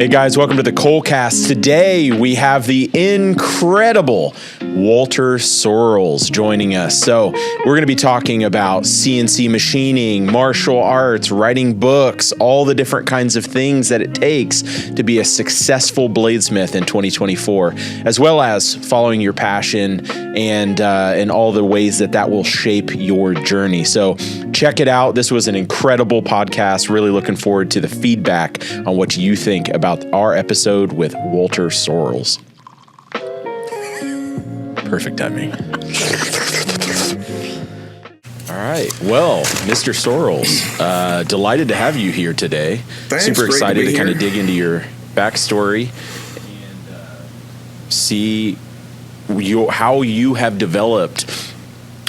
Hey guys, welcome to the Colecast. Today we have the incredible Walter Sorrells joining us. So we're going to be talking about CNC machining, martial arts, writing books, all the different kinds of things that it takes to be a successful bladesmith in 2024, as well as following your passion and all the ways that will shape your journey. So check it out. This was an incredible podcast. Really looking forward to the feedback on what you think about our episode with Walter Sorrells. Perfect timing. All right. Well, Mr. Sorrells, delighted to have you here today. Thanks. Super excited to kind of dig into your backstory and see how you have developed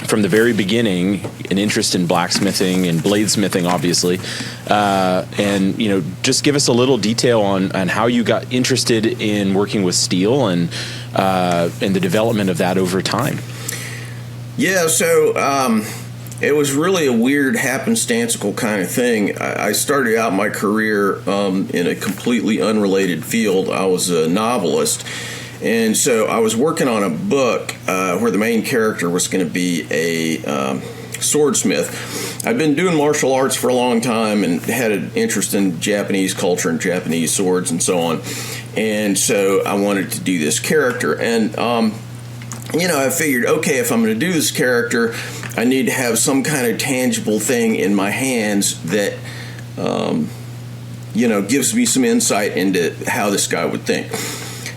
from the very beginning an interest in blacksmithing and bladesmithing, obviously, and just give us a little detail on how you got interested in working with steel and the development of that over time. Yeah, so it was really a weird happenstantical kind of thing. I started out my career in a completely unrelated field. I was a novelist. And so I was working on a book where the main character was going to be a swordsmith. I'd been doing martial arts for a long time and had an interest in Japanese culture and Japanese swords and so on. And so I wanted to do this character. And, I figured, okay, if I'm going to do this character, I need to have some kind of tangible thing in my hands that, gives me some insight into how this guy would think.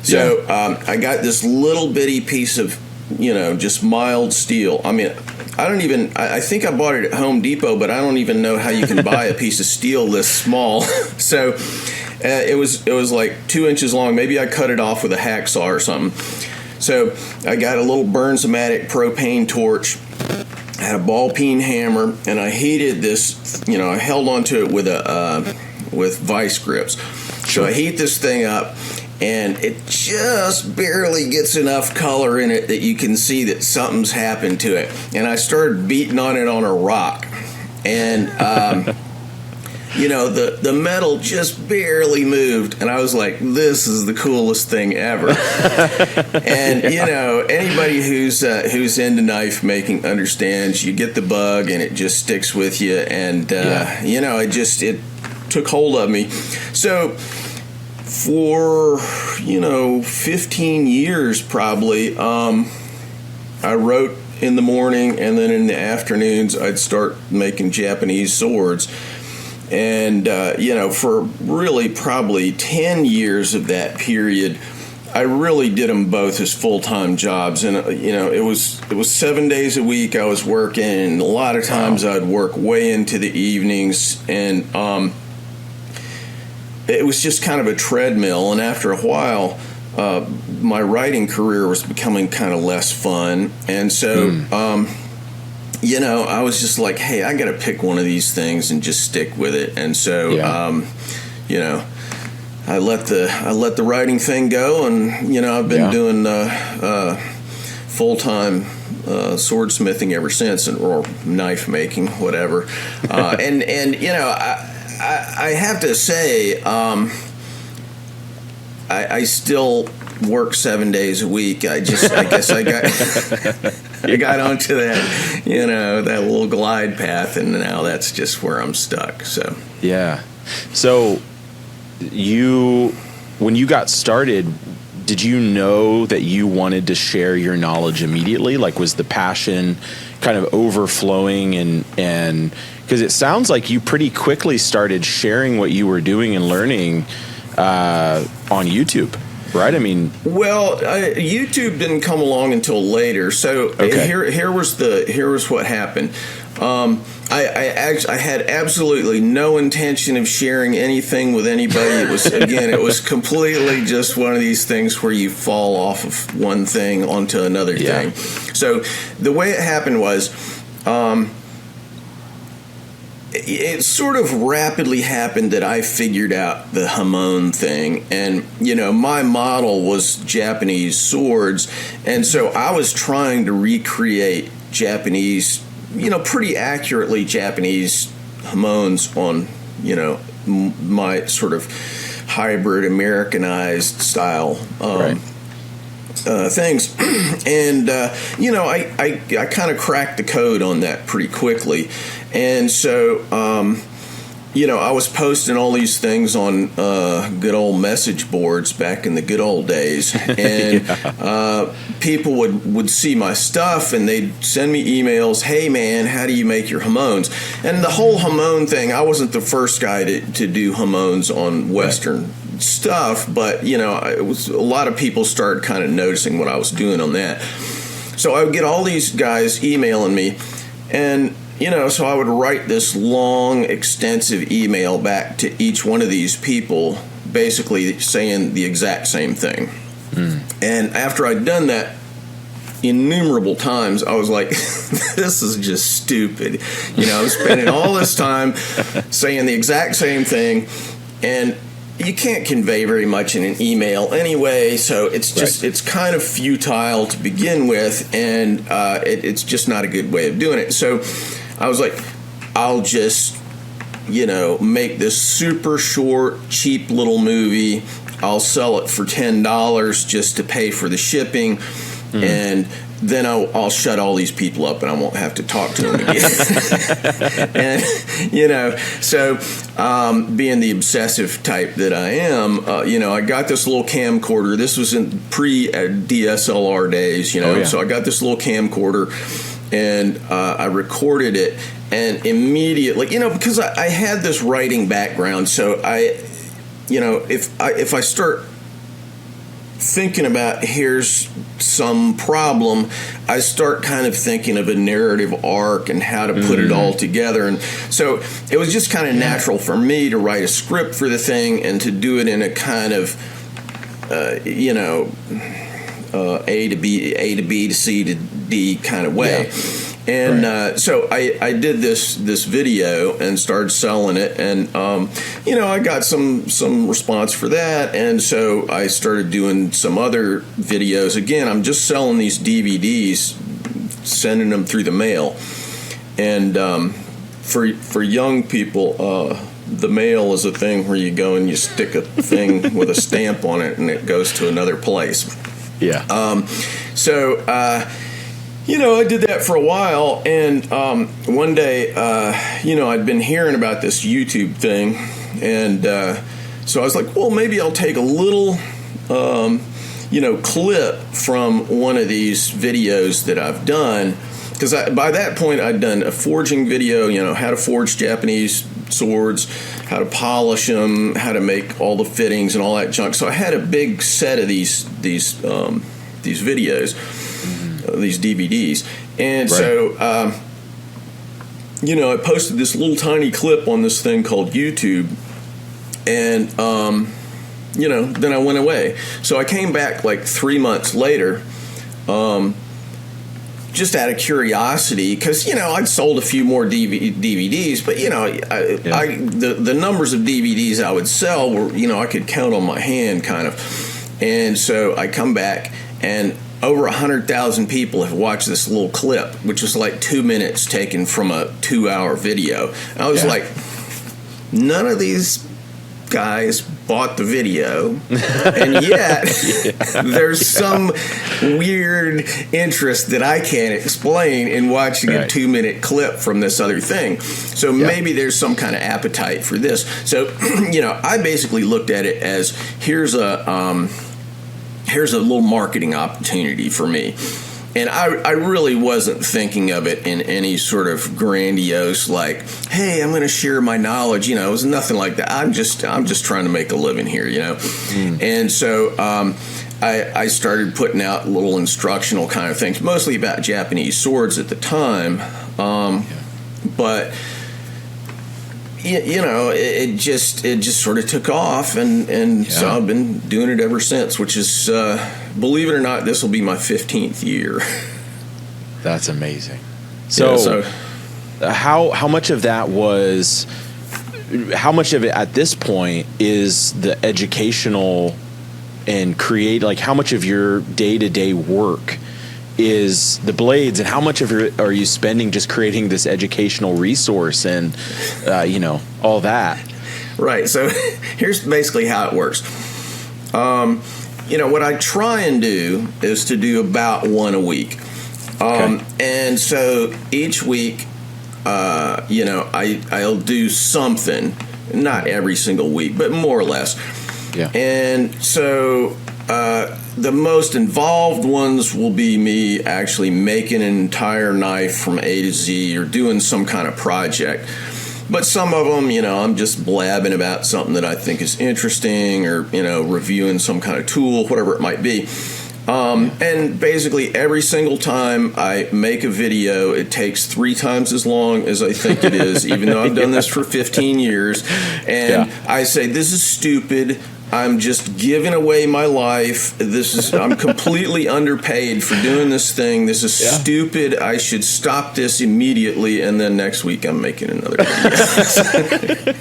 So I got this little bitty piece of, just mild steel. I mean, I think I bought it at Home Depot, but I don't even know how you can buy a piece of steel this small. So it was like 2 inches long. Maybe I cut it off with a hacksaw or something. So I got a little Burns-O-Matic propane torch, I had a ball peen hammer, and I heated this, I held onto it with vice grips. So I heat this thing up, and it just barely gets enough color in it that you can see that something's happened to it. And I started beating on it on a rock. And, the metal just barely moved. And I was like, this is the coolest thing ever. And, anybody who's into knife making understands you get the bug and it just sticks with you. And, it took hold of me. So for 15 years probably, I wrote in the morning, and then in the afternoons I'd start making Japanese swords. And for really probably 10 years of that period, I really did them both as full-time jobs. And it was 7 days a week I was working, and a lot of times I'd work way into the evenings, and it was just kind of a treadmill. And after a while, my writing career was becoming kind of less fun. And so, I was just like, hey, I got to pick one of these things and just stick with it. And so, I let the writing thing go, and, I've been doing full-time swordsmithing ever since, or knife making, whatever. I have to say, I still work 7 days a week. I guess I got onto that, that little glide path, and now that's just where I'm stuck. So yeah. So when you got started, did you know that you wanted to share your knowledge immediately? Like, was the passion kind of overflowing and because it sounds like you pretty quickly started sharing what you were doing and learning on YouTube, right? I mean, well, YouTube didn't come along until later. So here was what happened. I had absolutely no intention of sharing anything with anybody. It was completely just one of these things where you fall off of one thing onto another thing. So the way it happened was, it sort of rapidly happened that I figured out the hamon thing, and my model was Japanese swords, and so I was trying to recreate Japanese, pretty accurately Japanese hamons on my sort of hybrid Americanized style things. And I kind of cracked the code on that pretty quickly. And so I was posting all these things on good old message boards back in the good old days, and people would see my stuff and they'd send me emails. Hey man, how do you make your jamones? And the whole jamon thing, I wasn't the first guy to do jamones on Western stuff, but it was a lot of people started kind of noticing what I was doing on that. So I would get all these guys emailing me, and so I would write this long, extensive email back to each one of these people, basically saying the exact same thing. And after I'd done that innumerable times, I was like, this is just stupid. I'm spending all this time saying the exact same thing, and you can't convey very much in an email anyway, so it's just it's kind of futile to begin with, and it's just not a good way of doing it. So I was like, I'll just, make this super short, cheap little movie. I'll sell it for $10 just to pay for the shipping, and then I'll shut all these people up and I won't have to talk to them again. And, so being the obsessive type that I am, I got this little camcorder. This was in pre-DSLR days, so I got this little camcorder, and I recorded it, and immediately, because I had this writing background, so if I start thinking about here's some problem, I start kind of thinking of a narrative arc and how to put it all together. And so it was just kind of natural for me to write a script for the thing and to do it in a kind of, A to B to C to D kind of way. Yeah. And so I did this video and started selling it, and I got some response for that, and so I started doing some other videos. Again, I'm just selling these DVDs, sending them through the mail, and for young people, the mail is a thing where you go and you stick a thing with a stamp on it, and it goes to another place. Yeah. I did that for a while, and one day, I'd been hearing about this YouTube thing, and so I was like, well, maybe I'll take a little, clip from one of these videos that I've done, because by that point I'd done a forging video, how to forge Japanese swords, how to polish them, how to make all the fittings and all that junk. So I had a big set of these videos. These DVDs, and so I posted this little tiny clip on this thing called YouTube, and then I went away. So I came back like 3 months later, just out of curiosity, because I'd sold a few more DVDs, but the numbers of DVDs I would sell were I could count on my hand kind of, and so I come back, and over 100,000 people have watched this little clip, which was like 2 minutes taken from a 2-hour video. And I was like, none of these guys bought the video, and yet there's some weird interest that I can't explain in watching a 2-minute clip from this other thing. So maybe there's some kind of appetite for this. So, I basically looked at it as here's a little marketing opportunity for me. And I really wasn't thinking of it in any sort of grandiose, like, hey, I'm going to share my knowledge. It was nothing like that. I'm just trying to make a living here, And so I started putting out little instructional kind of things, mostly about Japanese swords at the time. But it just sort of took off, and so I've been doing it ever since, which is, believe it or not, this will be my 15th year. That's amazing. So how much of that was, how much of it at this point is the educational and create, like how much of your day-to-day work is the blades, and how much of it are you spending just creating this educational resource and all that? Right. So here's basically how it works. What I try and do is to do about one a week. And so each week, I'll do something, not every single week, but more or less. Yeah. And so the most involved ones will be me actually making an entire knife from A to Z or doing some kind of project. But some of them, I'm just blabbing about something that I think is interesting or, reviewing some kind of tool, whatever it might be. And basically every single time I make a video, it takes 3 times as long as I think it is, even though I've done this for 15 years. And I say, this is stupid. I'm just giving away my life. I'm completely underpaid for doing this thing. This is stupid. I should stop this immediately. And then next week I'm making another video.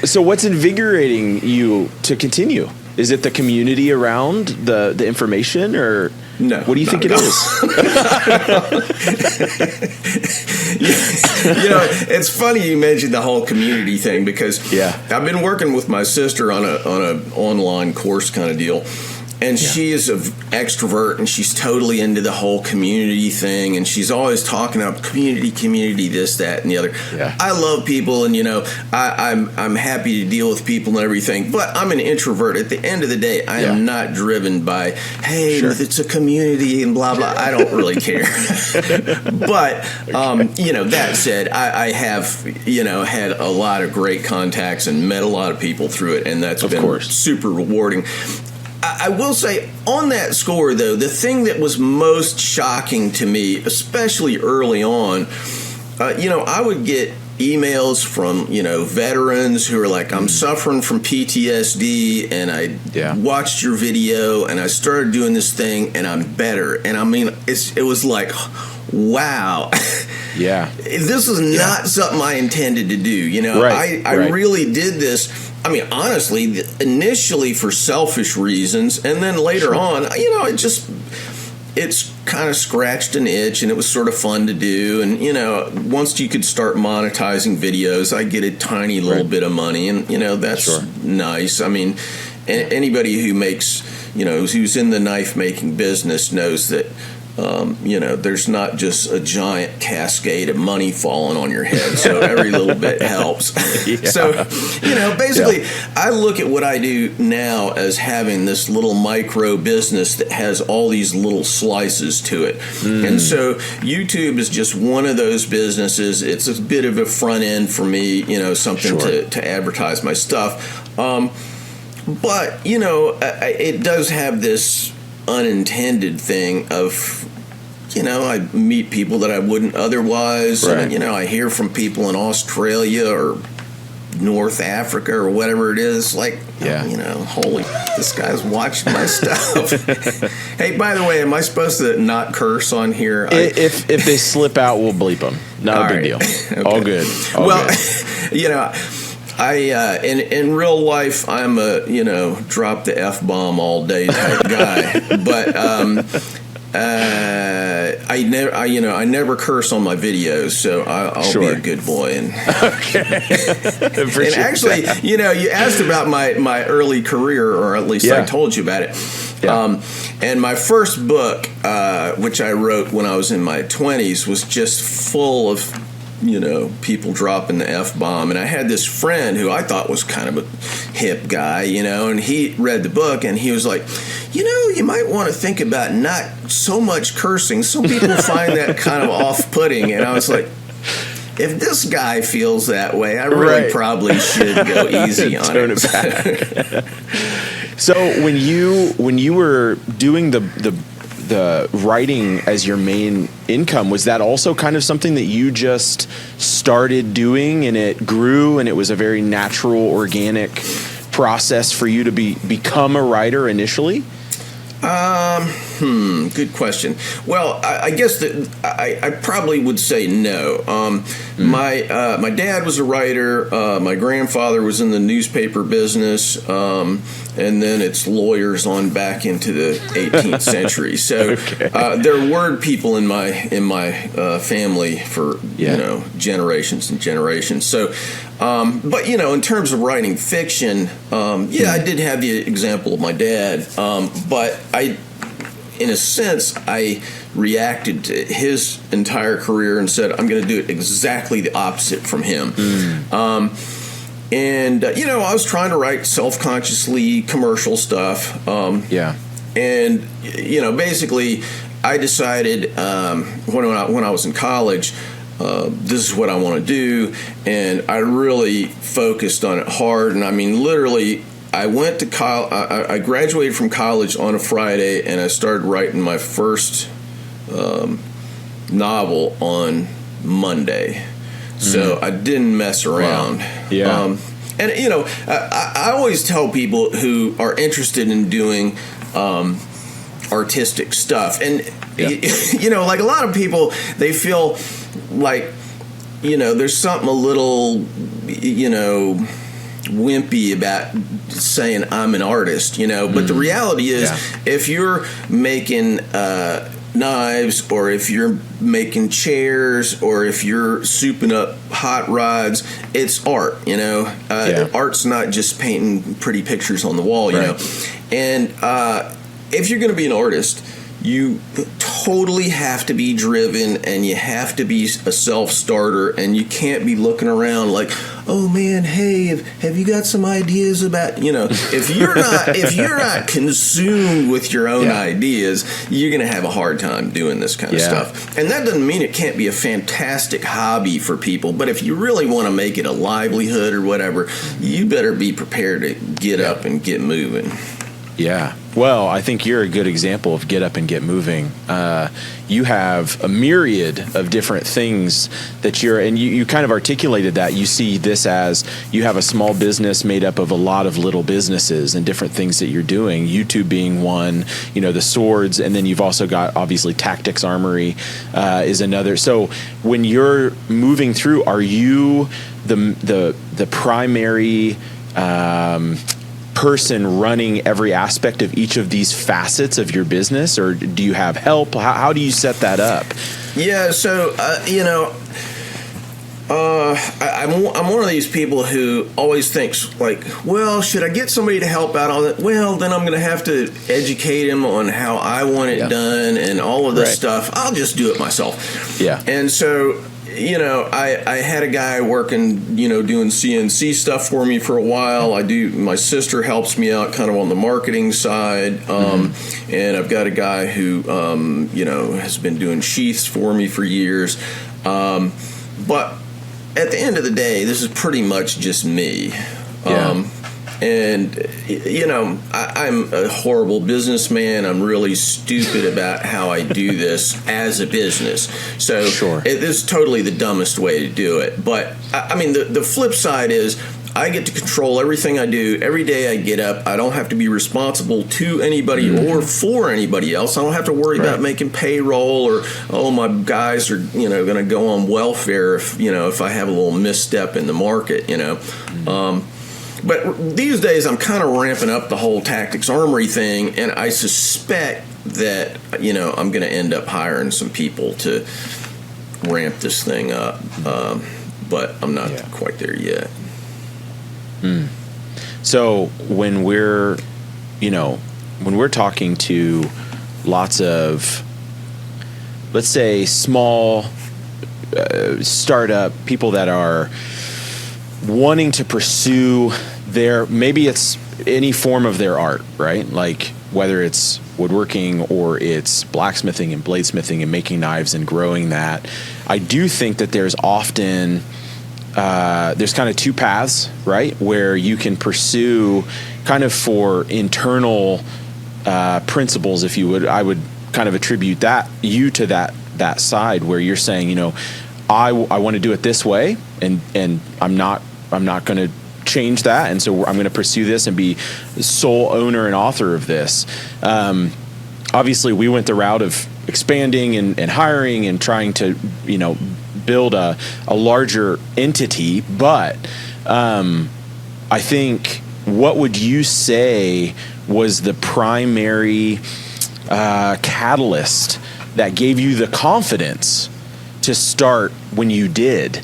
So what's invigorating you to continue? Is it the community around the information, or no? What do you think it is? It's funny you mentioned the whole community thing because I've been working with my sister on an online course kind of deal. And she is an extrovert, and she's totally into the whole community thing, and she's always talking about community, this, that, and the other. Yeah. I love people, and I'm happy to deal with people and everything, but I'm an introvert. At the end of the day, I am not driven by, hey, it's a community and blah blah. I don't really care. But that said, I have had a lot of great contacts and met a lot of people through it, and that's been super rewarding. I will say, on that score, though, the thing that was most shocking to me, especially early on, I would get emails from, veterans who are like, I'm suffering from PTSD, and I watched your video, and I started doing this thing, and I'm better. And I mean, it was like, wow. Yeah. This is not something I intended to do. I really did this. I mean, honestly, initially for selfish reasons, and then later on, it's kind of scratched an itch, and it was sort of fun to do. And, once you could start monetizing videos, I get a tiny little bit of money, and, that's nice. I mean, anybody who makes, who's in the knife making business knows that, there's not just a giant cascade of money falling on your head. So every little bit helps. So, basically, I look at what I do now as having this little micro business that has all these little slices to it. And so YouTube is just one of those businesses. It's a bit of a front end for me, something to advertise my stuff. But, it does have this unintended thing of, I meet people that I wouldn't otherwise. And, I hear from people in Australia or North Africa or whatever it is. Like, holy, this guy's watching my stuff. Hey, by the way, am I supposed to not curse on here? If they slip out, we'll bleep them. Not a big deal. Okay. All good. Good. I in real life, I'm a drop the F-bomb all day type guy, but I never curse on my videos, so I'll be a good boy. And and actually, you asked about my early career, or at least I told you about it. And my first book, which I wrote when I was in my 20s, was just full of people dropping the F-bomb. And I had this friend who I thought was kind of a hip guy, and he read the book, and he was like, you might want to think about not so much cursing. Some people find that kind of off-putting. And I was like, if this guy feels that way, I really probably should go easy on it. So when you were doing the writing as your main income, was that also kind of something that you just started doing and it grew and it was a very natural, organic process for you to become a writer initially? Good question. Well, I guess that I probably would say no. My dad was a writer. My grandfather was in the newspaper business, and then it's lawyers on back into the 18th century. So there were people in my family for generations and generations. So, but in terms of writing fiction, I did have the example of my dad, but in a sense, I reacted to his entire career and said, I'm going to do it exactly the opposite from him. I was trying to write self-consciously commercial stuff. And, basically, I decided when I was in college, this is what I want to do. And I really focused on it hard. And I mean, literally, I went to I graduated from college on a Friday, and I started writing my first novel on Monday. So I didn't mess around. Wow. Yeah. I always tell people who are interested in doing artistic stuff, and like a lot of people, they feel like there's something a little wimpy about saying I'm an artist, but the reality is if you're making knives, or if you're making chairs, or if you're souping up hot rods, it's art. Art's not just painting pretty pictures on the wall, you know. And if you're going to be an artist, you totally have to be driven, and you have to be a self-starter, and you can't be looking around like, oh man, hey, have you got some ideas about, if you're not consumed with your own ideas, you're going to have a hard time doing this kind of stuff. And that doesn't mean it can't be a fantastic hobby for people, but if you really want to make it a livelihood or whatever, you better be prepared to get up and get moving. Yeah. Well, I think you're a good example of get up and get moving. You have a myriad of different things that you kind of articulated that. You see this as you have a small business made up of a lot of little businesses and different things that you're doing, YouTube being one, the swords, and then you've also got obviously Tactics Armory is another. So when you're moving through, are you the primary person running every aspect of each of these facets of your business, or do you have help? How do you set that up? Yeah, so I'm one of these people who always thinks like, well, should I get somebody to help out on it? Well, then I'm going to have to educate him on how I want it done and all of this stuff. I'll just do it myself. Yeah, and so. I had a guy working, doing CNC stuff for me for a while. My sister helps me out kind of on the marketing side. And I've got a guy who, has been doing sheaths for me for years. But at the end of the day, this is pretty much just me. And, I'm a horrible businessman. I'm really stupid about how I do this as a business. So this is totally the dumbest way to do it. But, the flip side is I get to control everything I do. Every day I get up. I don't have to be responsible to anybody or for anybody else. I don't have to worry about making payroll or, my guys are, going to go on welfare if I have a little misstep in the market, But these days, I'm kind of ramping up the whole Tactics Armory thing, and I suspect that, I'm going to end up hiring some people to ramp this thing up. But I'm not quite there yet. So when we're talking to lots of, let's say, small startup people that are wanting to pursue maybe it's any form of their art, right? Like whether it's woodworking or it's blacksmithing and bladesmithing and making knives and growing that. I do think that there's often, there's kind of two paths, right? Where you can pursue kind of for internal principles, if you would. I would kind of attribute you to that side where you're saying, I want to do it this way, and I'm not going to change that, and so I'm going to pursue this and be the sole owner and author of this. obviously we went the route of expanding and hiring and trying to, build a larger entity. But I think, what would you say was the primary catalyst that gave you the confidence to start when you did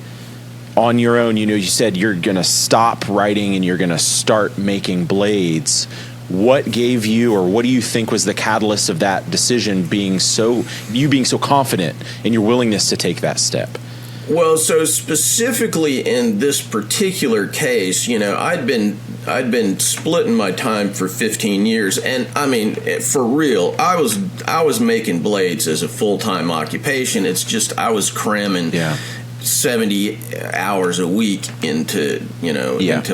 on your own? You said you're going to stop writing and you're going to start making blades. What gave you, or what do you think was the catalyst of that decision, being so confident in your willingness to take that step? Well, so specifically in this particular case, I'd been splitting my time for 15 years, and I mean, for real, I was making blades as a full-time occupation. It's just I was cramming 70 hours a week into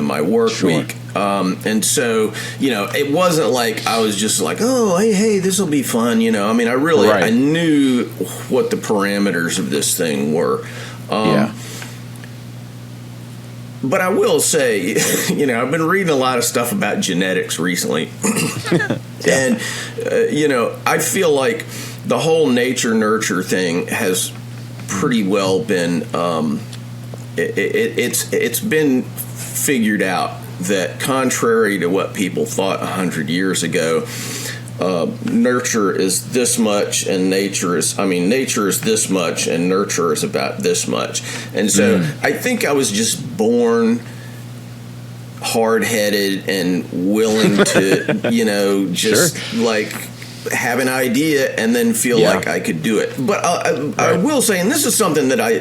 my work week. And so, it wasn't like I was just like, oh, hey, this will be fun. I knew what the parameters of this thing were. But I will say, I've been reading a lot of stuff about genetics recently. And, I feel like the whole nature-nurture thing has pretty well been, it's been figured out that, contrary to what people thought 100 years ago, nurture is this much and nature is this much and nurture is about this much. And so I think I was just born hard-headed and willing to, like have an idea and then feel like I could do it. But I will say, and this is something that I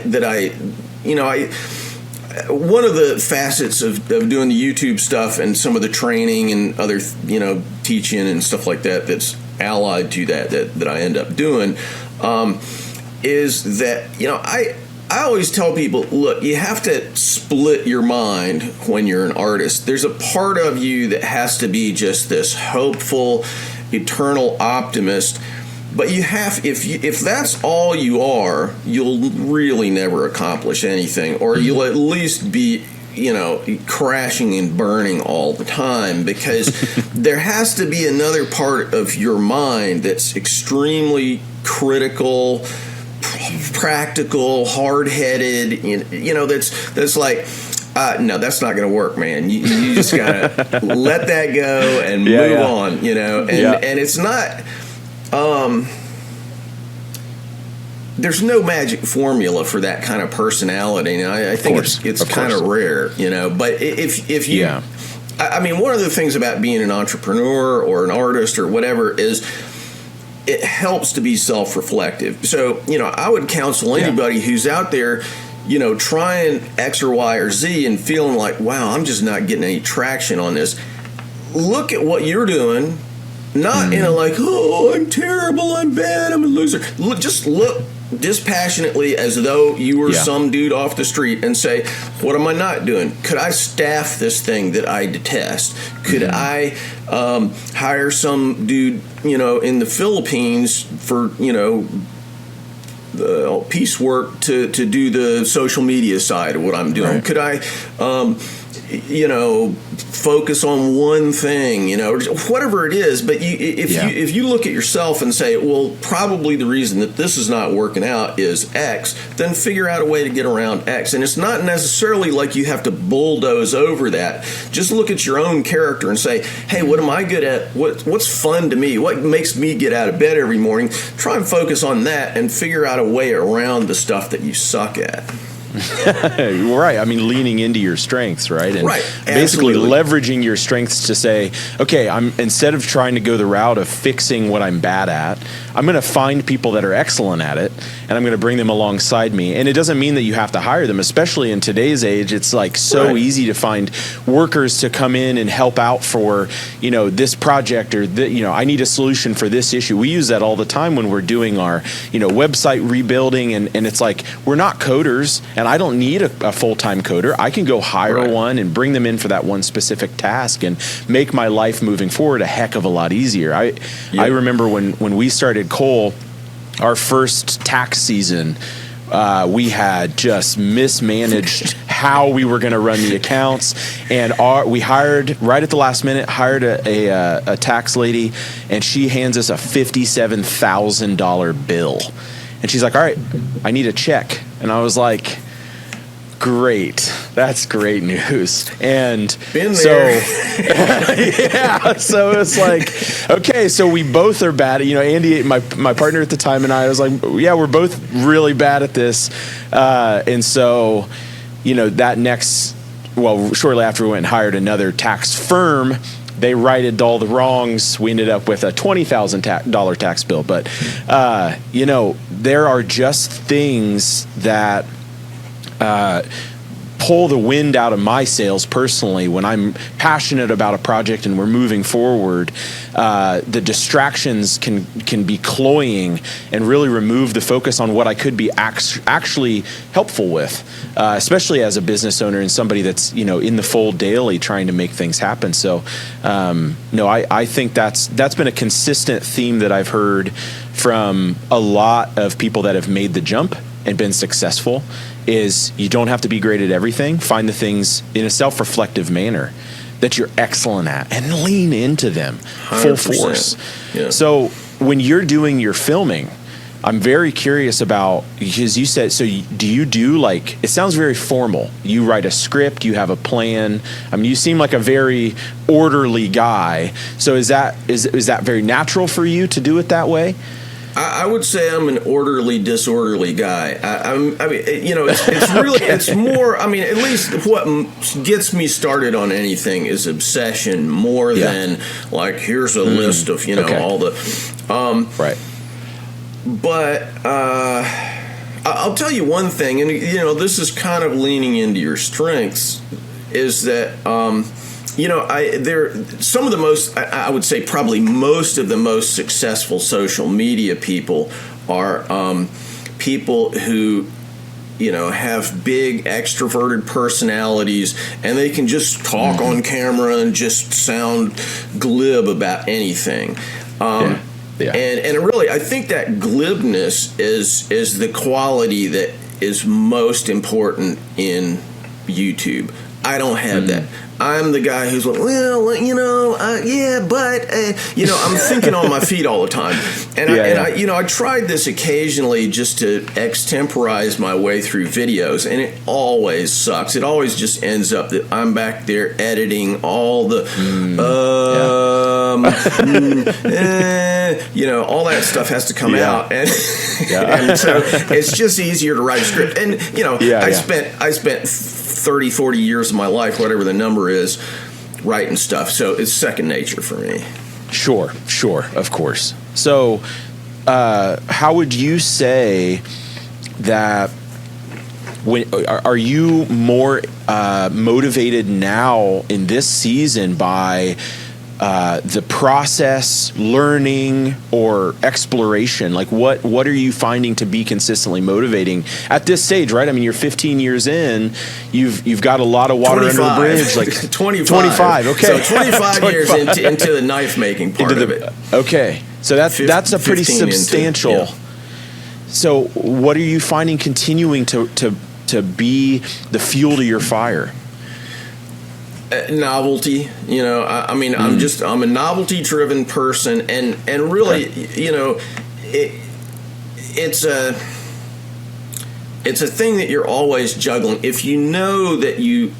one of the facets of doing the YouTube stuff and some of the training and other, teaching and stuff like that that's allied to that I end up doing, is that, I always tell people, look, you have to split your mind when you're an artist. There's a part of you that has to be just this hopeful, eternal optimist. But you have, if that's all you are, you'll really never accomplish anything, or you'll at least be, crashing and burning all the time, because there has to be another part of your mind that's extremely critical, practical, hard-headed, that's like, no, that's not going to work, man. You just got to let that go and move on, and it's not... there's no magic formula for that kind of personality, and I think it's kind of rare, But if you, I mean, one of the things about being an entrepreneur or an artist or whatever is it helps to be self-reflective. So, I would counsel anybody who's out there, trying X or Y or Z and feeling like, wow, I'm just not getting any traction on this. Look at what you're doing. Not in a like, oh, I'm terrible, I'm bad, I'm a loser. Just look dispassionately as though you were some dude off the street and say, what am I not doing? Could I staff this thing that I detest? Could I hire some dude, in the Philippines for, piecework to do the social media side of what I'm doing? Right. Could I... focus on one thing, or whatever it is. But if you look at yourself and say, well, probably the reason that this is not working out is X, then figure out a way to get around X. And it's not necessarily like you have to bulldoze over that. Just look at your own character and say, hey, what am I good at? What's fun to me? What makes me get out of bed every morning? Try and focus on that and figure out a way around the stuff that you suck at. Right. I mean, leaning into your strengths, right? And basically leveraging your strengths to say, okay, instead of trying to go the route of fixing what I'm bad at, I'm going to find people that are excellent at it, and I'm going to bring them alongside me. And it doesn't mean that you have to hire them, especially in today's age. It's like so easy to find workers to come in and help out for, this project, or I need a solution for this issue. We use that all the time when we're doing our, website rebuilding, and it's like, we're not coders, and I don't need a full-time coder. I can go hire one and bring them in for that one specific task and make my life moving forward a heck of a lot easier. I remember when we started Cole, our first tax season, We had just mismanaged how we were going to run the accounts, and we hired right at the last minute, hired a tax lady, and she hands us a $57,000 bill, and she's like, "All right, I need a check," and I was like, "Great, that's great news." And been there. So, yeah, so it's like, okay, so we both are bad at, Andy, my partner at the time, and I was like, yeah, we're both really bad at this. And so, shortly after we went and hired another tax firm, they righted all the wrongs. We ended up with a $20,000 tax bill. But, there are just things that pull the wind out of my sails personally when I'm passionate about a project and we're moving forward. The distractions can be cloying and really remove the focus on what I could be actually helpful with, especially as a business owner and somebody that's in the fold daily trying to make things happen. So I think that's been a consistent theme that I've heard from a lot of people that have made the jump and been successful, is you don't have to be great at everything. Find the things in a self-reflective manner that you're excellent at and lean into them full 100%. force. Yeah. So when you're doing your filming, I'm very curious about, because you said, so do you do it sounds very formal. You write a script, you have a plan. I mean, you seem like a very orderly guy. So is that very natural for you to do it that way? I would say I'm an orderly, disorderly guy. It's really, it's more, at least what gets me started on anything is obsession more than here's a list of, all the, right. But, I'll tell you one thing, and, this is kind of leaning into your strengths, is that, some of the most, I would say probably most of the most successful social media people are people who, have big extroverted personalities, and they can just talk on camera and just sound glib about anything. Yeah. And really, I think that glibness is the quality that is most important in YouTube. I don't have that. I'm the guy who's like, I'm thinking on my feet all the time. And I tried this occasionally just to extemporize my way through videos, and it always sucks. It always just ends up that I'm back there editing all the, all that stuff has to come out. And, and so it's just easier to write a script. And, I spent 30, 40 years of my life, whatever the number is, writing stuff. So it's second nature for me. Sure, of course. So how would you say that, are you more motivated now in this season by the process, learning, or exploration? What are you finding to be consistently motivating at this stage, right? I mean, you're 15 years in, you've got a lot of water 25. under the bridge. 25, okay. So 25 years into the knife making part of it. Okay, so that's a pretty substantial. So what are you finding continuing to be the fuel to your fire? Novelty, I'm a novelty driven person, and really, it's a thing that you're always juggling. If you know that you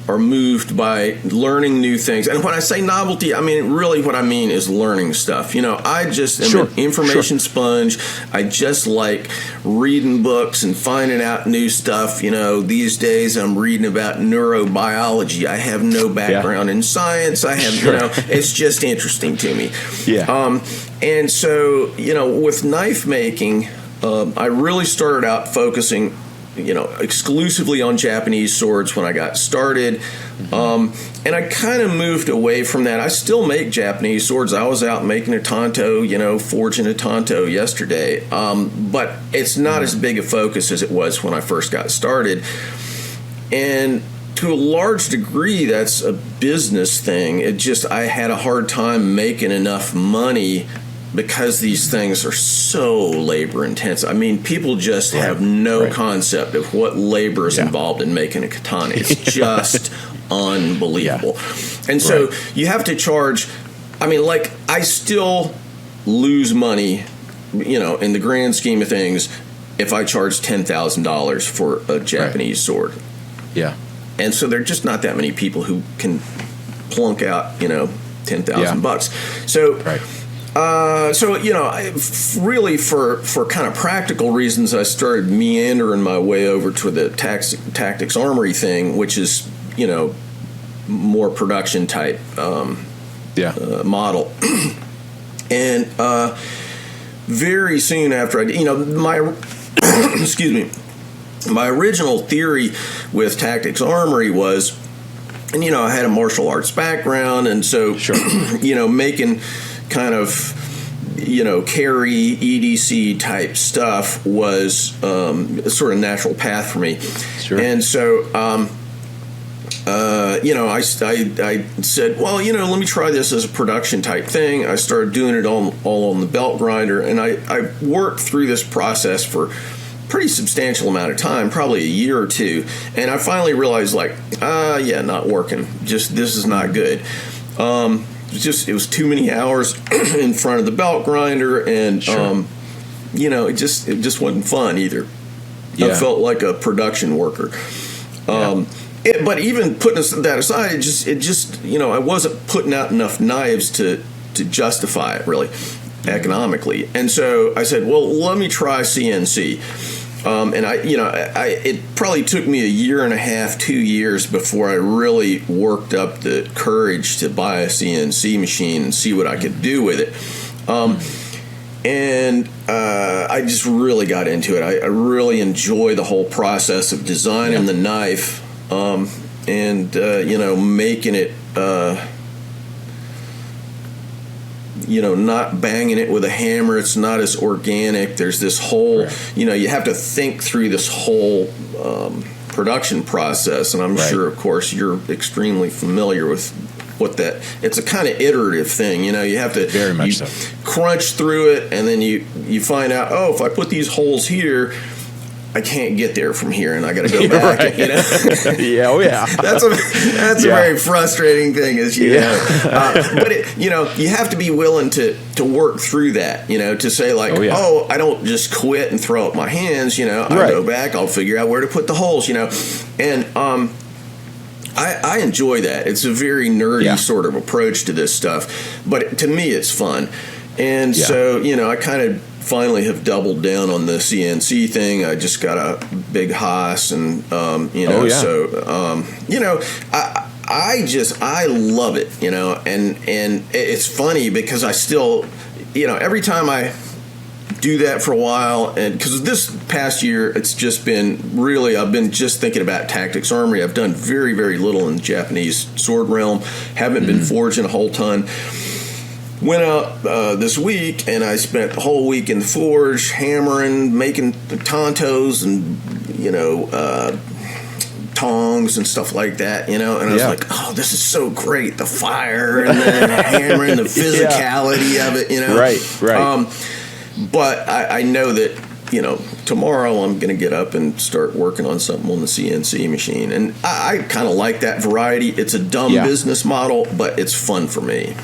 are moved by learning new things, and when I say novelty, really what I mean is learning stuff. I just am an information sponge. I just like reading books and finding out new stuff. These days I'm reading about neurobiology. I have no background in science. I have, it's just interesting to me. Yeah. And so, with knife making, I really started out focusing exclusively on Japanese swords when I got started. And I kind of moved away from that. I still make Japanese swords. I was out making a tanto, forging a tanto yesterday. But it's not as big a focus as it was when I first got started. And to a large degree, that's a business thing. I had a hard time making enough money because these things are so labor intensive. I mean, people just have no concept of what labor is involved in making a katana. It's just unbelievable. And so you have to charge, I mean, like, I still lose money, you know, in the grand scheme of things, if I charge $10,000 for a Japanese sword. Yeah. And so there are just not that many people who can plunk out, you know, $10,000. So, so, you know, really for kind of practical reasons, I started meandering my way over to the Tactics Armory thing, which is, you know, more production type model. And very soon after you know, my excuse me, my original theory with Tactics Armory was, and you know, I had a martial arts background, and so you know, making kind of, you know, carry EDC type stuff was sort of natural path for me. And so you know, I said, well, you know, let me try this as a production type thing. I started doing it all on the belt grinder, and I worked through this process for pretty substantial amount of time, probably a year or two, and I finally realized, like, yeah, not working. Just, this is not good. It was too many hours in front of the belt grinder, and you know, it just wasn't fun either. I felt like a production worker. But even putting that aside, it just you know, I wasn't putting out enough knives to justify it really economically. And so I said, well, let me try CNC. And it probably took me a year and a half, 2 years before I really worked up the courage to buy a CNC machine and see what I could do with it. And I just really got into it. I really enjoy the whole process of designing the knife, and you know, making it, you know, not banging it with a hammer. It's not as organic. There's this whole, you know, you have to think through this whole production process. And I'm sure, of course, you're extremely familiar with what that, it's a kind of iterative thing. You know, you have to very much crunch through it, and then you find out, oh, if I put these holes here, I can't get there from here, and I got to go back. And, you know? That's a very frustrating thing, as you know. But you know, you have to be willing to work through that. You know, to say like, oh, I don't just quit and throw up my hands. You know, I go back. I'll figure out where to put the holes. You know, and I enjoy that. It's a very nerdy sort of approach to this stuff, but to me, it's fun. And so, you know, I kind of finally have doubled down on the CNC thing. I just got a big Haas, and you know, so you know, I love it, you know, and it's funny because I still, you know, every time I do that for a while, and because this past year it's just been really, I've been just thinking about Tactics Armory. I've done very, very little in the Japanese sword realm, haven't been forging a whole ton. Went out this week, and I spent the whole week in the forge, hammering, making the tontos and, you know, tongs and stuff like that, you know. And I was like, oh, this is so great. The fire and the hammering, the physicality of it, you know. Right. But I know that, you know, tomorrow I'm going to get up and start working on something on the CNC machine. And I kind of like that variety. It's a dumb business model, but it's fun for me.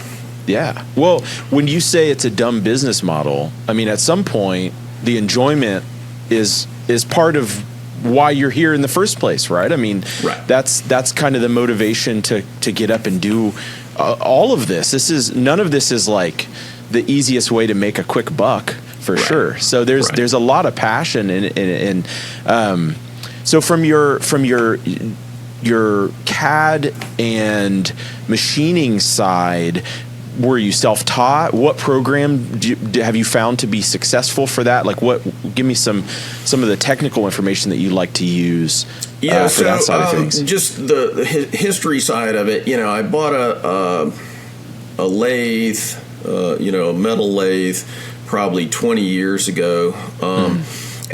Yeah. Well, when you say it's a dumb business model, I mean, at some point, the enjoyment is part of why you're here in the first place, right? I mean, that's kind of the motivation to get up and do all of this. None of this is like the easiest way to make a quick buck, for sure. So there's a lot of passion and so from your CAD and machining side, were you self-taught? What program have you found to be successful for that? Like, give me some of the technical information that you like to use for that side of things. Just the history side of it. You know, I bought a lathe, you know, a metal lathe, probably 20 years ago.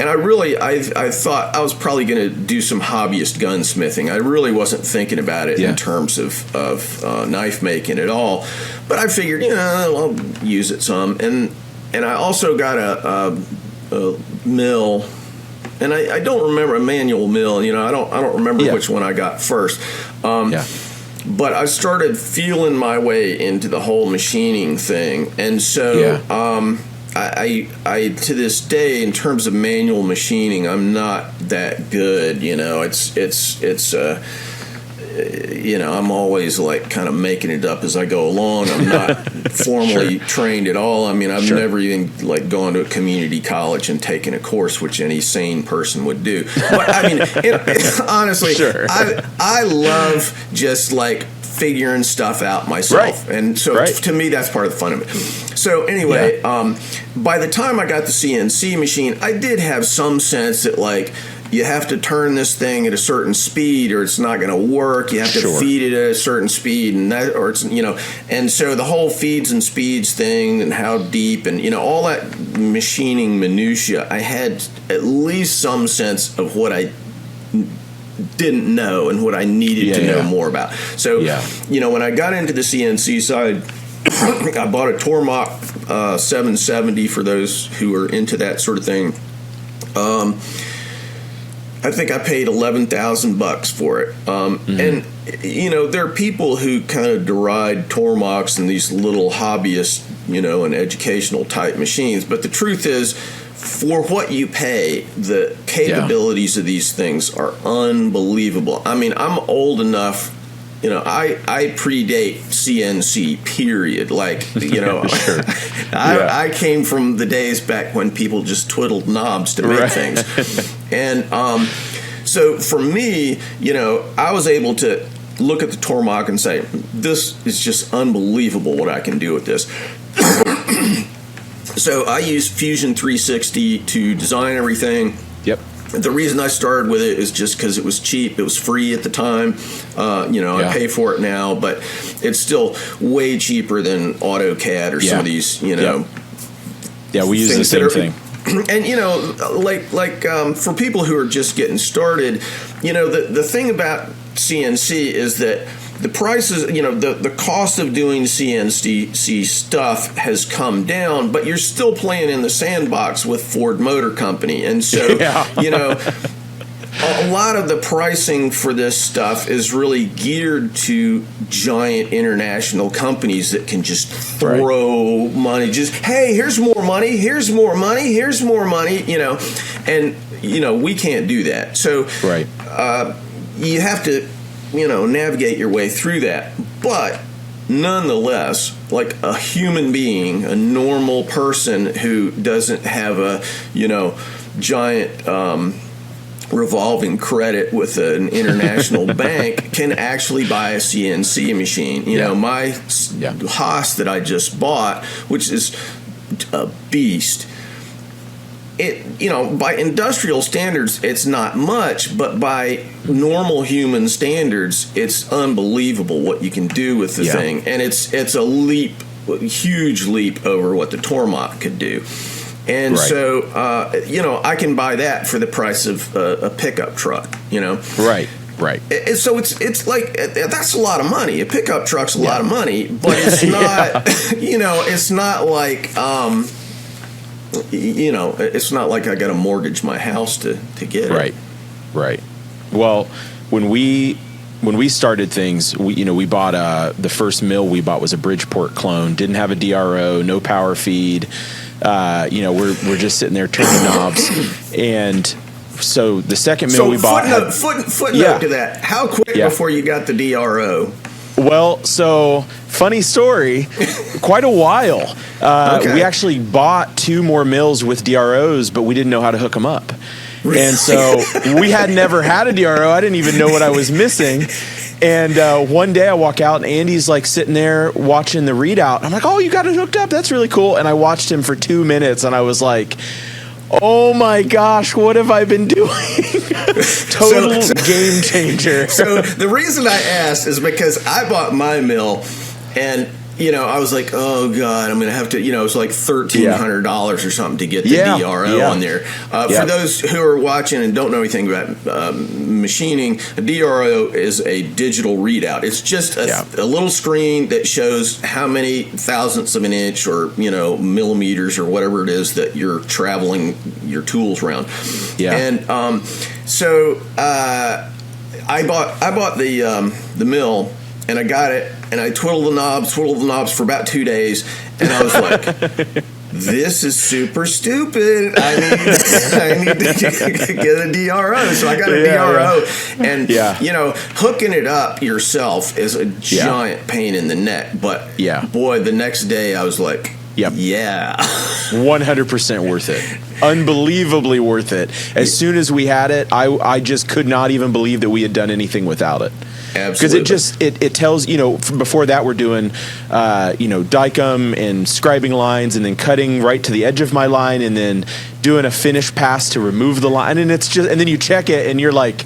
And I thought I was probably going to do some hobbyist gunsmithing. I really wasn't thinking about it in terms of knife making at all. But I figured, I'll use it some. And I also got a mill. And I don't remember a manual mill. I don't remember which one I got first. But I started feeling my way into the whole machining thing, and so I to this day, in terms of manual machining, I'm not that good. I'm always like kind of making it up as I go along. I'm not formally trained at all. I mean, I've never even like gone to a community college and taken a course, which any sane person would do. But I mean, honestly, I love just like figuring stuff out myself. And so to me, that's part of the fun of it. So anyway, by the time I got the CNC machine, I did have some sense that like, you have to turn this thing at a certain speed or it's not going to work. You have to feed it at a certain speed and so the whole feeds and speeds thing and how deep and, all that machining minutia, I had at least some sense of what I didn't know and what I needed to know more about. So, when I got into the CNC side, I bought a Tormach 770 for those who are into that sort of thing. I think I paid $11,000 for it. And, there are people who kind of deride Tormachs and these little hobbyist, and educational type machines. But the truth is, for what you pay, the capabilities of these things are unbelievable. I mean, I'm old enough. I predate CNC, period. Like, I came from the days back when people just twiddled knobs to make things. And so for me, I was able to look at the Tormach and say, this is just unbelievable what I can do with this. So I used Fusion 360 to design everything. The reason I started with it is just because it was cheap. It was free at the time. I pay for it now, but it's still way cheaper than AutoCAD or some of these, Yeah, we use the same thing. And, for people who are just getting started, the thing about CNC is that the prices, the cost of doing CNC stuff has come down, but you're still playing in the sandbox with Ford Motor Company. And so, a lot of the pricing for this stuff is really geared to giant international companies that can just throw money. Just, hey, here's more money, here's more money, here's more money, and, we can't do that. So you have to navigate your way through that. But nonetheless, like a human being, a normal person who doesn't have a, giant revolving credit with an international bank can actually buy a CNC machine. My Haas that I just bought, which is a beast, it, by industrial standards, it's not much, but by normal human standards, it's unbelievable what you can do with the thing. And it's a leap, a huge leap over what the Tormach could do. And so, I can buy that for the price of a pickup truck, Right. So it's like, that's a lot of money. A pickup truck's a lot of money, but it's not, it's not like, it's not like I got to mortgage my house to get it. Right. Well, when we started things, we bought the first mill we bought was a Bridgeport clone. Didn't have a DRO, no power feed. We're just sitting there turning knobs, and so the second mill we bought. Footnote to that. How quick before you got the DRO? Well, so funny story, quite a while. We actually bought 2 more mills with DROs, but we didn't know how to hook them up. And so we had never had a DRO. I didn't even know what I was missing. And one day I walk out and Andy's like sitting there watching the readout. I'm like, oh, you got it hooked up? That's really cool. And I watched him for 2 minutes and I was like, oh my gosh, what have I been doing? Total game changer. So the reason I asked is because I bought my mill and I was like, oh God, I'm going to have to, it was like $1,300 or something to get the DRO on there. For those who are watching and don't know anything about machining, a DRO is a digital readout. It's just a little screen that shows how many thousandths of an inch or, millimeters or whatever it is that you're traveling your tools around. Yeah. And so I bought the mill, and I got it, and I twiddled the knobs for about 2 days, and I was like, this is super stupid. I need to get a DRO. So I got a DRO. And, hooking it up yourself is a giant pain in the neck. But, boy, the next day I was like, 100% worth it. Unbelievably worth it. As soon as we had it, I just could not even believe that we had done anything without it. Absolutely. Because it tells, before that we're doing, dicum and scribing lines and then cutting right to the edge of my line and then doing a finish pass to remove the line. And and then you check it and you're like,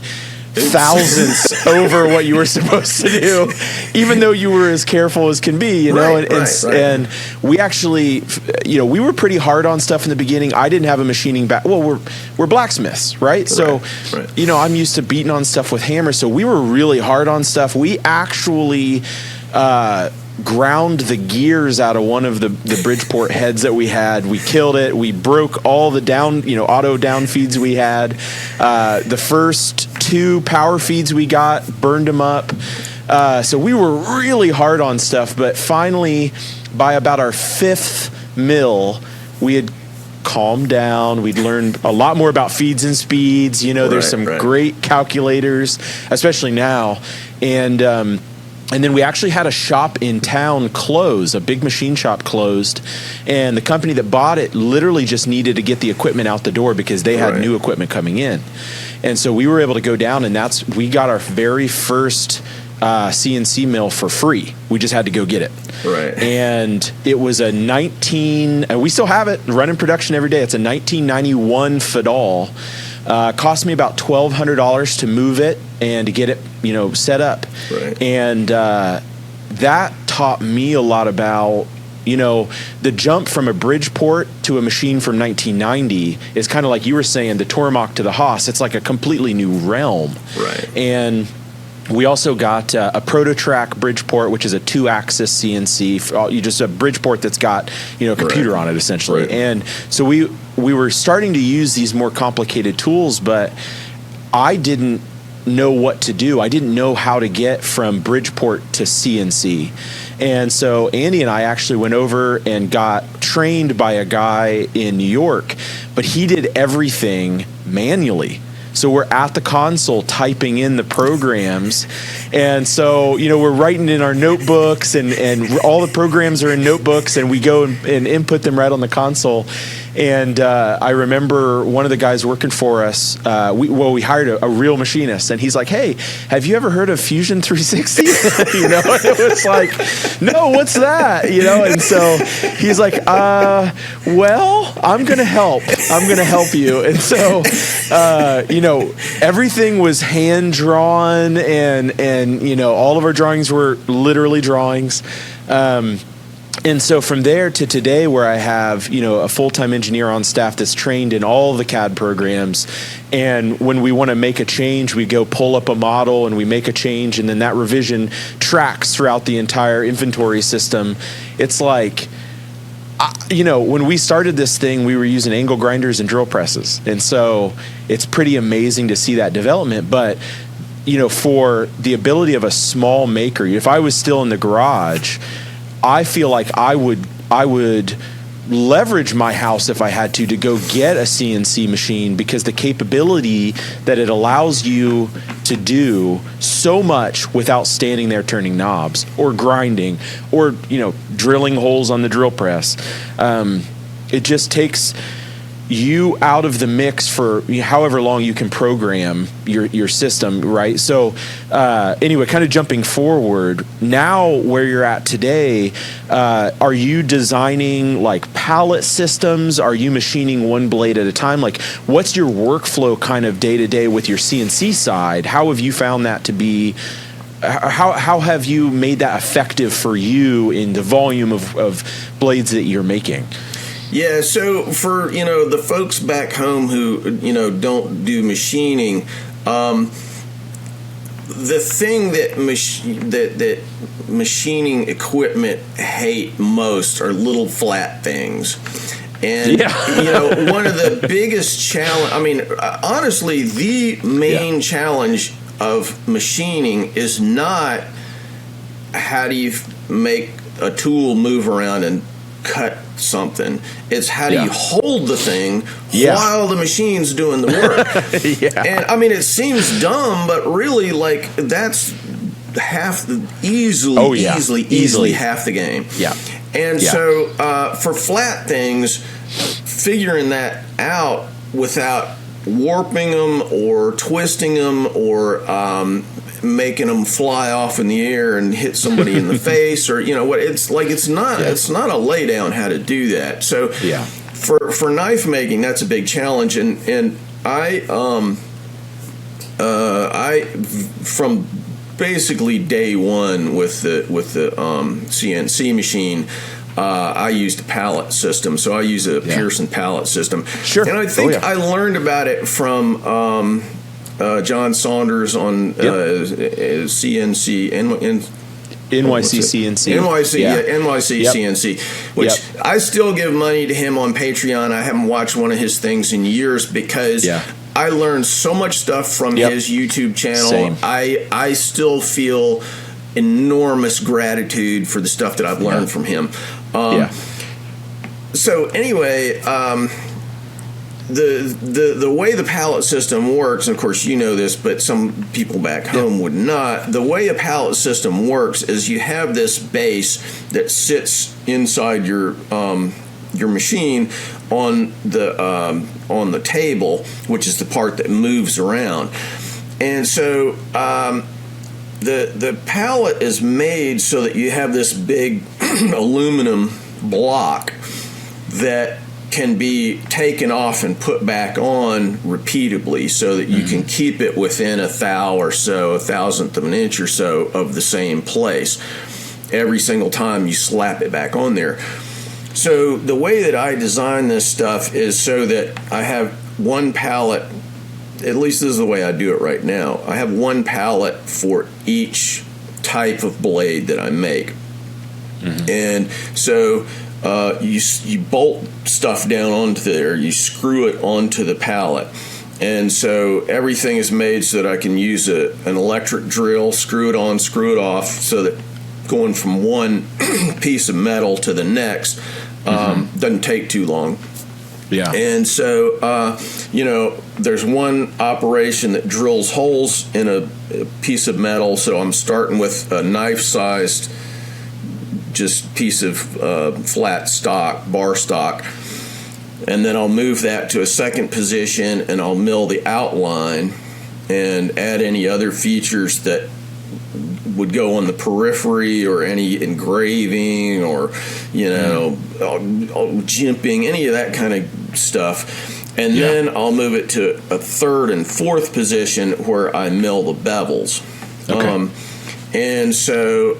thousands over what you were supposed to do, even though you were as careful as can be, and we actually, we were pretty hard on stuff in the beginning. I didn't have a machining well, we're blacksmiths, right? So, I'm used to beating on stuff with hammers. So we were really hard on stuff. We actually, ground the gears out of one of the Bridgeport heads that we had. We killed it. We broke all the auto down feeds we had. The first 2 power feeds we got, burned them up. So we were really hard on stuff, but finally by about our 5th mill, we had calmed down. We'd learned a lot more about feeds and speeds. There's some great calculators, especially now. And then we actually had a shop in town close, a big machine shop closed, and the company that bought it literally just needed to get the equipment out the door because they had new equipment coming in. And so we were able to go down, and we got our very first CNC mill for free. We just had to go get it. Right. And it was and we still have it, running production every day. It's a 1991 Fadal. Cost me about $1,200 to move it and to get it, set up. Right. And that taught me a lot about, the jump from a Bridgeport to a machine from 1990 is kind of like you were saying, the Tormach to the Haas. It's like a completely new realm. Right. And we also got a Prototrack Bridgeport, which is a 2-axis CNC. Just a Bridgeport that's got, a computer on it, essentially. Right. And so we were starting to use these more complicated tools, but I didn't know what to do. I didn't know how to get from Bridgeport to CNC. And so Andy and I actually went over and got trained by a guy in New York, but he did everything manually. So we're at the console typing in the programs. And so, we're writing in our notebooks and all the programs are in notebooks and we go and input them right on the console. And I remember one of the guys working for us, we hired a real machinist, and he's like, hey, have you ever heard of Fusion 360? And it was like, no, what's that? And so he's like, well, I'm going to help you. And so, everything was hand drawn and all of our drawings were literally drawings. And so from there to today, where I have, a full-time engineer on staff that's trained in all the CAD programs, and when we want to make a change, we go pull up a model and we make a change, and then that revision tracks throughout the entire inventory system. It's like, when we started this thing, we were using angle grinders and drill presses, and so it's pretty amazing to see that development. But for the ability of a small maker, if I was still in the garage, I feel like I would leverage my house if I had to go get a CNC machine, because the capability that it allows you to do so much without standing there turning knobs or grinding or drilling holes on the drill press. It just takes you out of the mix for however long you can program your system, right? So anyway, kind of jumping forward, now where you're at today, are you designing like pallet systems? Are you machining one blade at a time? Like, what's your workflow kind of day to day with your CNC side? How have you found that to be how have you made that effective for you in the volume of blades that you're making? Yeah, so for the folks back home who don't do machining, the thing that that machining equipment hate most are little flat things. And one of the biggest challenge, honestly, the main challenge of machining is not how do you make a tool move around and cut something. It's how do you hold the thing while the machine's doing the work. And it seems dumb, but really, like, that's easily half the game. And so for flat things, figuring that out without warping them or twisting them or making them fly off in the air and hit somebody in the face, or what it's like, it's not a lay down how to do that. So for knife making, that's a big challenge. And I from basically day one with the CNC machine, I used a pallet system, so I use a Pearson pallet system. Sure. And I think I learned about it from John Saunders on CNC NYC CNC. NYC CNC, which I still give money to him on Patreon. I haven't watched one of his things in years because I learned so much stuff from his YouTube channel. Same. I still feel enormous gratitude for the stuff that I've learned from him. So anyway, the way the pallet system works, and of course you know this, but some people back home would not. The way a pallet system works is you have this base that sits inside your machine on the table, which is the part that moves around, and so the pallet is made so that you have this big aluminum block that can be taken off and put back on repeatedly so that you can keep it within a thousandth of an inch or so of the same place every single time you slap it back on there. So the way that I design this stuff is so that I have one pallet, at least this is the way I do it right now. I have one pallet for each type of blade that I make. And so you bolt stuff down onto there, you screw it onto the pallet. And so everything is made so that I can use an electric drill, screw it on, screw it off, so that going from one piece of metal to the next doesn't take too long. And so, there's one operation that drills holes in a piece of metal. So I'm starting with a knife-sized just piece of flat stock, bar stock. And then I'll move that to a second position and I'll mill the outline and add any other features that would go on the periphery or any engraving or, jimping, any of that kind of stuff. And then I'll move it to a third and fourth position where I mill the bevels. And so,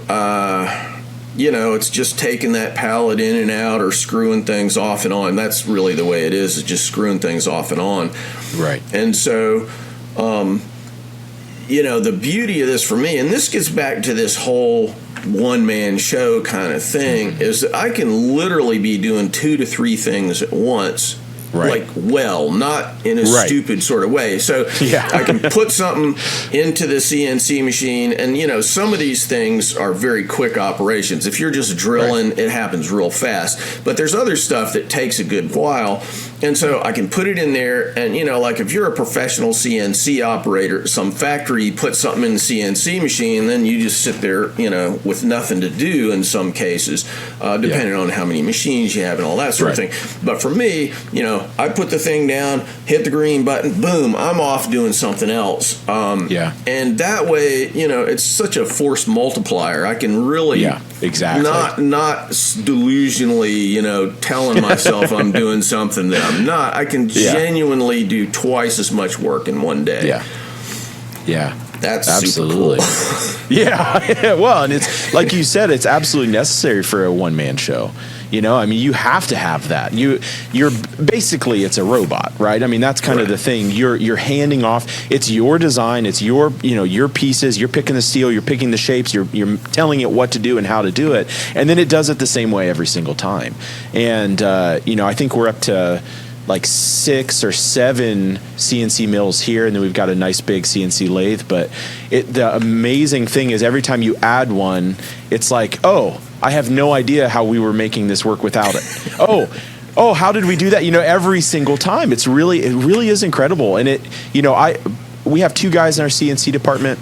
it's just taking that pallet in and out or screwing things off and on. That's really the way it is just screwing things off and on. Right. And so, the beauty of this for me, and this gets back to this whole one-man show kind of thing, is that I can literally be doing 2 to 3 things at once. Not in a stupid sort of way. So I can put something into the CNC machine, and some of these things are very quick operations. If you're just drilling, it happens real fast. But there's other stuff that takes a good while, and so I can put it in there. And like if you're a professional CNC operator at some factory, you put something in the CNC machine, then you just sit there, with nothing to do in some cases, depending on how many machines you have and all that sort of thing. But for me, I put the thing down, hit the green button, boom, I'm off doing something else. And that way, it's such a force multiplier. I can really not delusionally, telling myself I'm doing something that I'm not. I can genuinely do twice as much work in one day. That's absolutely super cool. Yeah. Well, and it's like you said, it's absolutely necessary for a one-man show. You know, I mean, you have to have that. You're basically, it's a robot, right? I mean, that's kind of the thing. You're handing off. It's your design. It's your pieces. You're picking the steel. You're picking the shapes. You're telling it what to do and how to do it, and then it does it the same way every single time. And I think we're up to like 6 or 7 CNC mills here, and then we've got a nice big CNC lathe. But the amazing thing is every time you add one, it's like, oh, I have no idea how we were making this work without it. Oh, how did we do that? Every single time. It really is incredible. And we have 2 guys in our CNC department,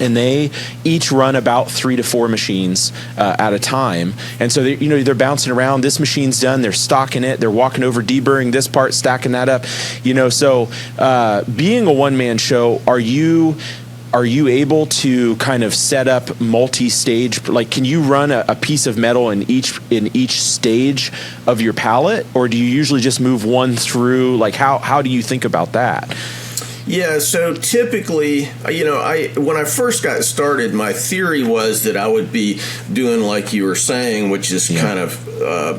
and they each run about 3 to 4 machines at a time. And so they're bouncing around. This machine's done. They're stocking it. They're walking over, deburring this part, stacking that up. So being a one-man show, are you able to kind of set up multi-stage? Like, can you run a piece of metal in each stage of your pallet, or do you usually just move one through? Like, how do you think about that? Yeah, so typically, when I first got started, my theory was that I would be doing like you were saying, which is kind of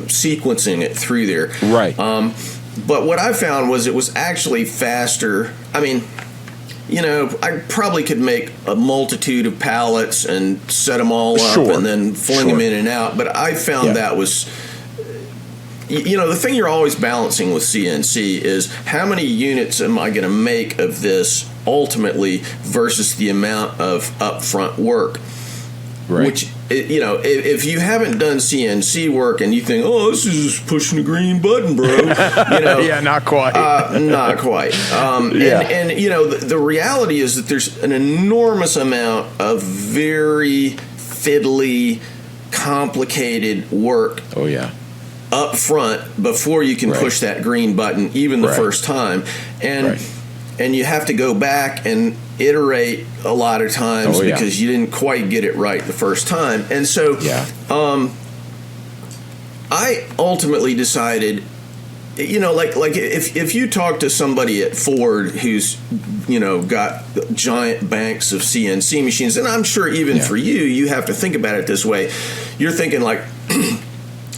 sequencing it through there. Right. But what I found was it was actually faster. I mean, I probably could make a multitude of pallets and set them all up and then fling them in and out. But I found that was, the thing you're always balancing with CNC is how many units am I going to make of this ultimately versus the amount of upfront work. Right. Which, if you haven't done CNC work and you think, oh, this is just pushing a green button, bro. Yeah, not quite. Not quite. And the reality is that there's an enormous amount of very fiddly, complicated work. Oh, yeah. Up front before you can push that green button, even the first time. And you have to go back and iterate a lot of times because you didn't quite get it right the first time. And so I ultimately decided, like if you talk to somebody at Ford who's, got giant banks of CNC machines, and I'm sure even for you have to think about it this way. You're thinking like,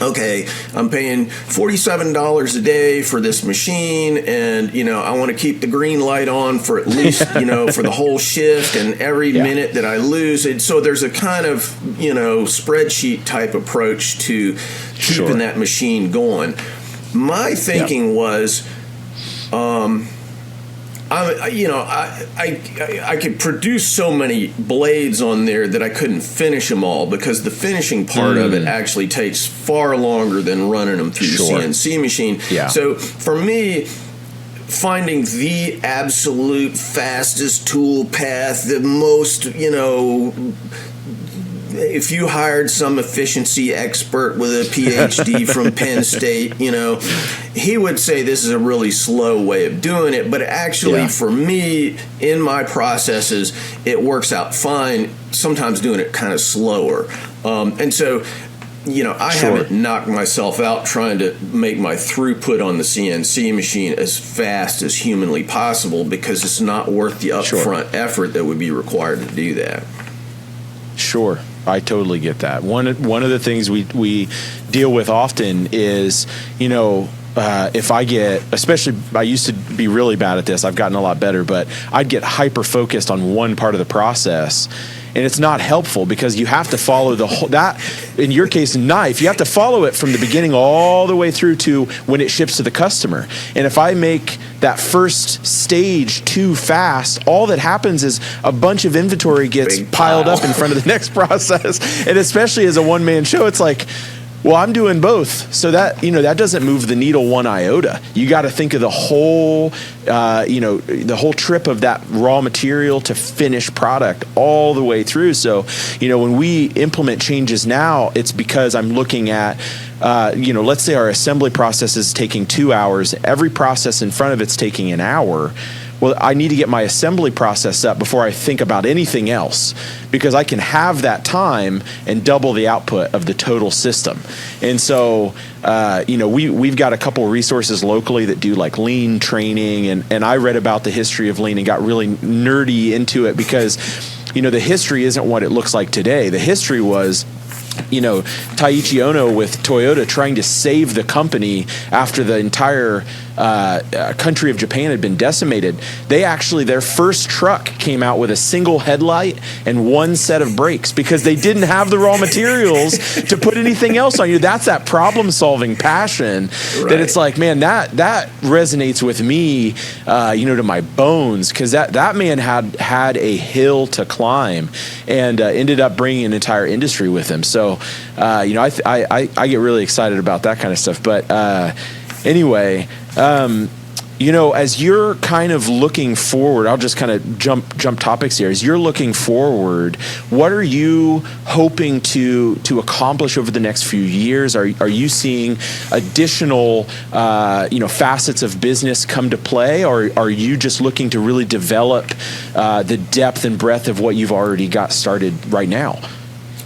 okay, I'm paying $47 a day for this machine, and I want to keep the green light on for at least for the whole shift, and every minute that I lose it. So there's a kind of spreadsheet type approach to keeping that machine going. My thinking was, I could produce so many blades on there that I couldn't finish them all because the finishing part of it actually takes far longer than running them through the CNC machine. Yeah. So for me, finding the absolute fastest tool path, the most, if you hired some efficiency expert with a PhD from Penn State, he would say this is a really slow way of doing it. But actually, for me, in my processes, it works out fine, sometimes doing it kind of slower. And so, I haven't knocked myself out trying to make my throughput on the CNC machine as fast as humanly possible because it's not worth the upfront effort that would be required to do that. Sure. I totally get that. One of the things we deal with often is, if I get, especially I used to be really bad at this, I've gotten a lot better, but I'd get hyper focused on one part of the process. And it's not helpful because you have to follow that, in your case, knife, you have to follow it from the beginning all the way through to when it ships to the customer. And if I make that first stage too fast, all that happens is a bunch of inventory gets piled up in front of the next process. And especially as a one-man show, it's like, well, I'm doing both, so that that doesn't move the needle one iota. You got to think of the whole, the whole trip of that raw material to finished product all the way through. So, when we implement changes now, it's because I'm looking at, let's say our assembly process is taking 2 hours. Every process in front of it's taking an hour. well, I need to get my assembly process up before I think about anything else, because I can have that time and double the output of the total system. And so, we've got a couple of resources locally that do like lean training, and I read about the history of lean and got really nerdy into it, because the history isn't what it looks like today. The history was, Taiichi Ono with Toyota trying to save the company after the entire country of Japan had been decimated. Their first truck came out with a single headlight and one set of brakes, because they didn't have the raw materials to put anything else on you. That's that problem-solving passion that it's like, man, that resonates with me, to my bones, because that man had a hill to climb, and ended up bringing an entire industry with him. So, I get really excited about that kind of stuff. But anyway, as you're kind of looking forward, I'll just kind of jump topics here. As you're looking forward, what are you hoping to accomplish over the next few years? Are you seeing additional facets of business come to play, or are you just looking to really develop the depth and breadth of what you've already got started right now?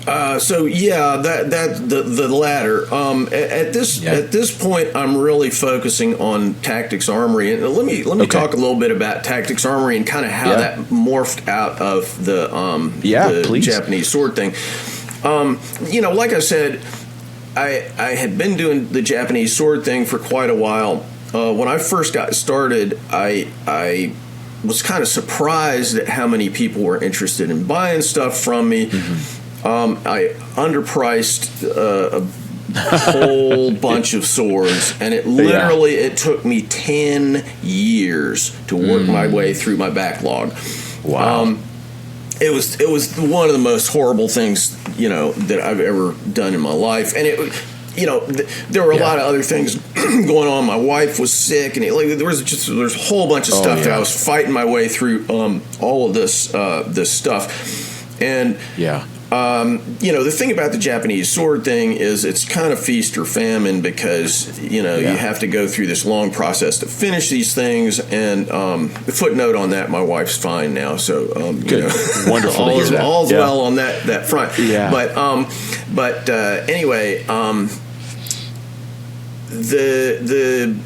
The latter. At this point, I'm really focusing on Tactics Armory, and let me talk a little bit about Tactics Armory and kind of how that morphed out of the Japanese sword thing. Like I said, I had been doing the Japanese sword thing for quite a while. When I first got started, I was kind of surprised at how many people were interested in buying stuff from me. Mm-hmm. I underpriced a whole bunch of swords, and it took me 10 years to work my way through my backlog. Wow. It was one of the most horrible things, that I've ever done in my life. And there were a lot of other things going on. My wife was sick, and there's a whole bunch of stuff that I was fighting my way through, all of this stuff. And the thing about the Japanese sword thing is it's kind of feast or famine, because you have to go through this long process to finish these things. And the footnote on that, my wife's fine now, so good, wonderful. all's well on that front. Yeah. But anyway, the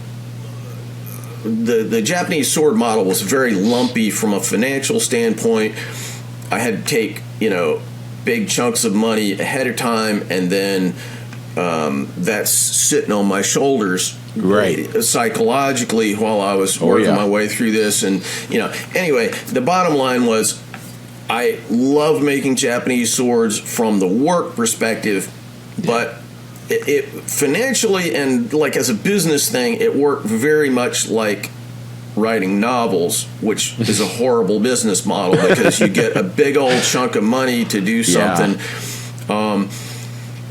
Japanese sword model was very lumpy from a financial standpoint. I had to take big chunks of money ahead of time, and then that's sitting on my shoulders psychologically while I was working my way through this. And anyway, the bottom line was, I love making Japanese swords from the work perspective, but it financially and like as a business thing, it worked very much like writing novels, which is a horrible business model, because you get a big old chunk of money to do something.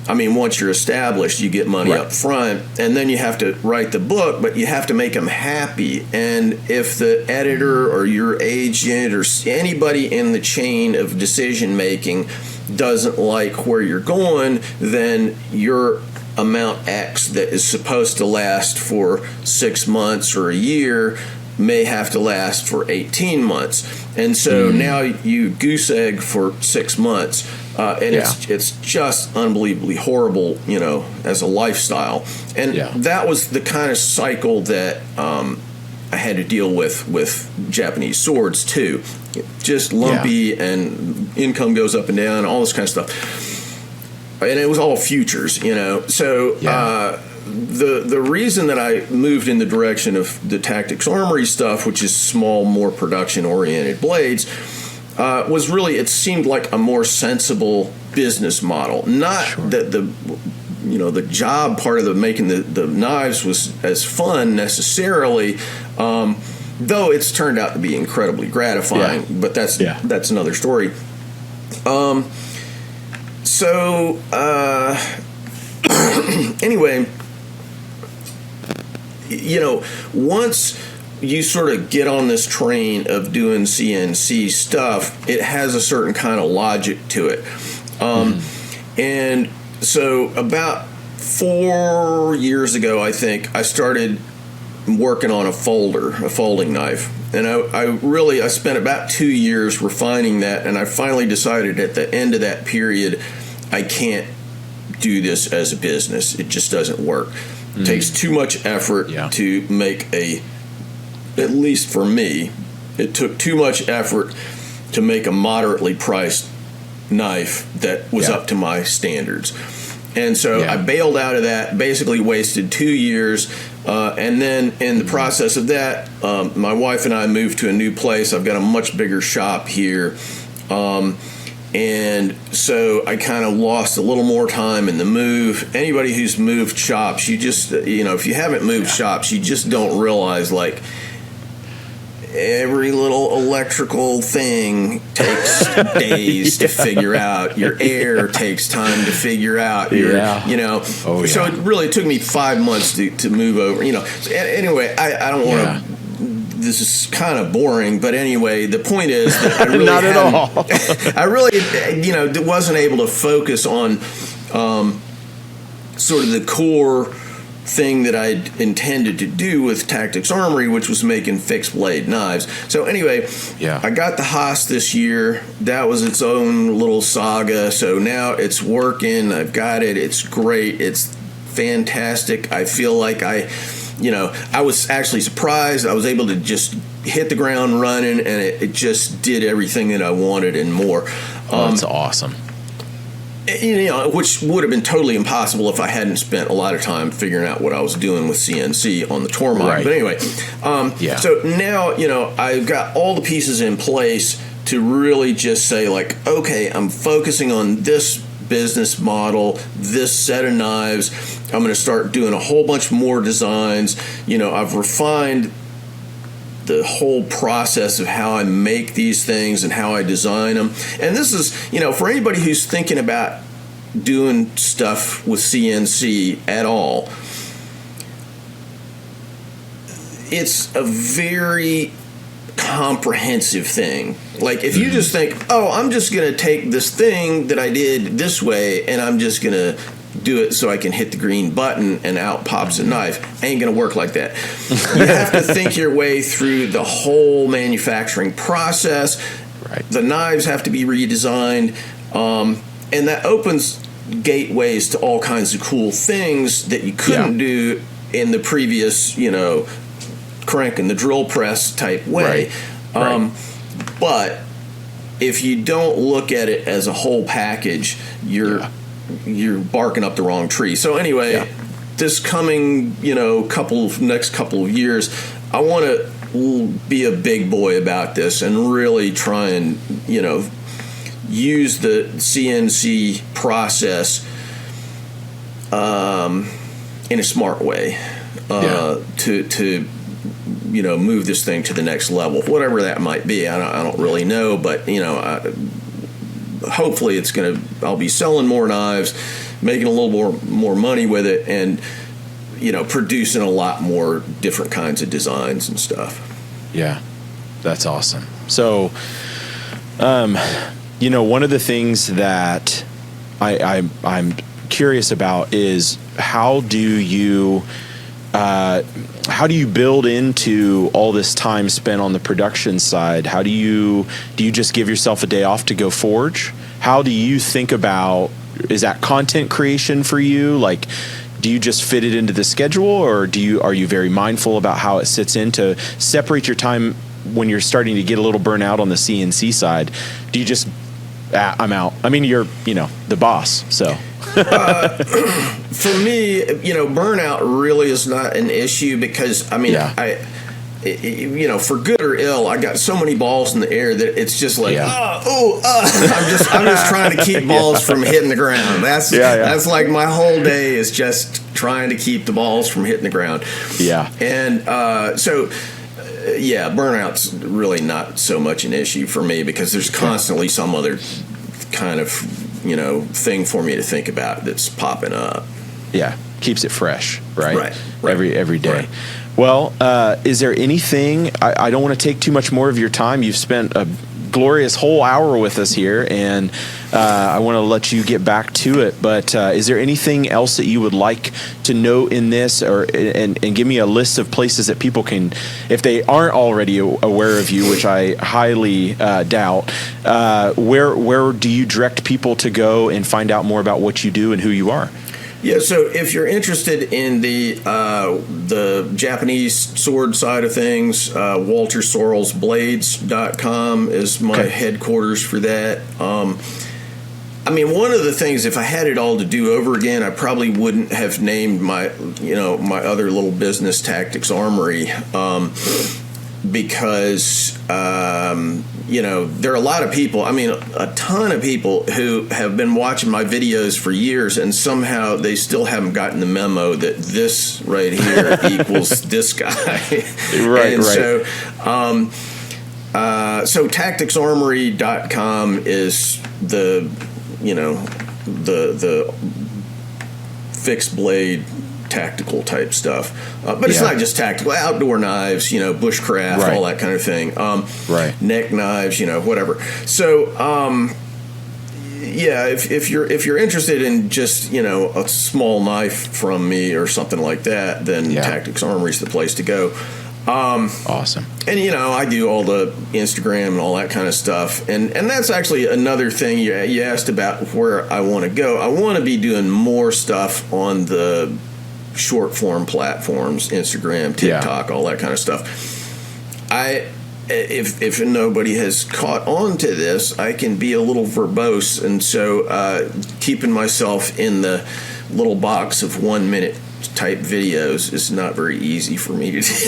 Once you're established, you get money up front, and then you have to write the book, but you have to make them happy. And if the editor or your agent or anybody in the chain of decision making doesn't like where you're going, then your amount X that is supposed to last for 6 months or a year may have to last for 18 months. And so now you goose egg for 6 months, and it's just unbelievably horrible, as a lifestyle. And that was the kind of cycle that I had to deal with Japanese swords too. Just lumpy, and income goes up and down, all this kind of stuff. And it was all futures, So the reason that I moved in the direction of the Tactics Armory stuff, which is small, more production-oriented blades, was really, it seemed like a more sensible business model. Not that the job part of making the knives was as fun necessarily, though it's turned out to be incredibly gratifying. But that's another story. Anyway, once you sort of get on this train of doing CNC stuff, it has a certain kind of logic to it. And so about 4 years ago, I think, I started working on a folding knife. And I spent about 2 years refining that, and I finally decided at the end of that period, I can't do this as a business. It just doesn't work. It takes too much effort to make at least for me, it took too much effort to make a moderately priced knife that was up to my standards. And so I bailed out of that, basically wasted 2 years. And then in the process of that, my wife and I moved to a new place. I've got a much bigger shop here. And so I kind of lost a little more time in the move. Anybody who's moved shops, you just, if you haven't moved shops, you just don't realize, like, every little electrical thing takes days to figure out. Your air takes time to figure out. So it really took me 5 months to move over. So anyway, I don't want to. This is kind of boring, but anyway, the point is that I really not at all. I really, wasn't able to focus on sort of the core thing that I intended to do with Tactics Armory, which was making fixed blade knives. So anyway, I got the Haas this year. That was its own little saga. So now it's working. I've got it. It's great. It's fantastic. I feel like I was actually surprised. I was able to just hit the ground running, and it just did everything that I wanted and more. That's awesome. Which would have been totally impossible if I hadn't spent a lot of time figuring out what I was doing with CNC on the Tormod. Right. But anyway, so now, I've got all the pieces in place to really just say, like, okay, I'm focusing on this business model, this set of knives. I'm going to start doing a whole bunch more designs. I've refined the whole process of how I make these things and how I design them. And this is, for anybody who's thinking about doing stuff with CNC at all, it's a very comprehensive thing. Like, if you just think, oh, I'm just going to take this thing that I did this way and I'm just going to do it so I can hit the green button and out pops a knife. Ain't gonna work like that. You have to think your way through the whole manufacturing process. Right. The knives have to be redesigned, and that opens gateways to all kinds of cool things that you couldn't do in the previous, cranking the drill press type way. Right. But if you don't look at it as a whole package, you're barking up the wrong tree. So anyway, this coming, next couple of years, I want to be a big boy about this and really try and, use the CNC process in a smart way to move this thing to the next level, whatever that might be. I don't really know, but, hopefully I'll be selling more knives, making a little more money with it, and producing a lot more different kinds of designs and stuff. Yeah, that's awesome. So one of the things that I'm curious about is how do you build into all this time spent on the production side? Do you just give yourself a day off to go forge? How do you think about, is that content creation for you? Like, do you just fit it into the schedule, or are you very mindful about how it sits in to separate your time when you're starting to get a little burnout on the CNC side? Do you just, I'm out? I mean, you're, the boss, so. For me, burnout really is not an issue because, for good or ill, I got so many balls in the air that it's just like, I'm just trying to keep balls from hitting the ground. That's like my whole day is just trying to keep the balls from hitting the ground. Yeah. And burnout's really not so much an issue for me because there's constantly some other kind of thing for me to think about that's popping up. Yeah, keeps it fresh, right? Right. Every day. Right. Well, is there anything? I don't want to take too much more of your time. You've spent a glorious whole hour with us here, and I want to let you get back to it. But is there anything else that you would like to know in this, and give me a list of places that people can, if they aren't already aware of you, which I highly doubt, where do you direct people to go and find out more about what you do and who you are? Yeah, so if you're interested in the Japanese sword side of things, WalterSorrellsBlades.com is my headquarters for that. I mean, one of the things, if I had it all to do over again, I probably wouldn't have named my other little business, Tactics Armory, because there are a lot of people, I mean, a ton of people who have been watching my videos for years, and somehow they still haven't gotten the memo that this right here equals this guy. Right, and right. So tacticsarmory.com is the fixed blade tactical type stuff, but it's not just tactical. Outdoor knives, bushcraft, all that kind of thing. Neck knives, whatever. So, if you're interested in just a small knife from me or something like that, then Tactics Armory is the place to go. Awesome. And I do all the Instagram and all that kind of stuff, and that's actually another thing you asked about where I want to go. I want to be doing more stuff on the short form platforms, Instagram, TikTok, all that kind of stuff. If nobody has caught on to this, I can be a little verbose, and so keeping myself in the little box of 1 minute type videos is not very easy for me to do.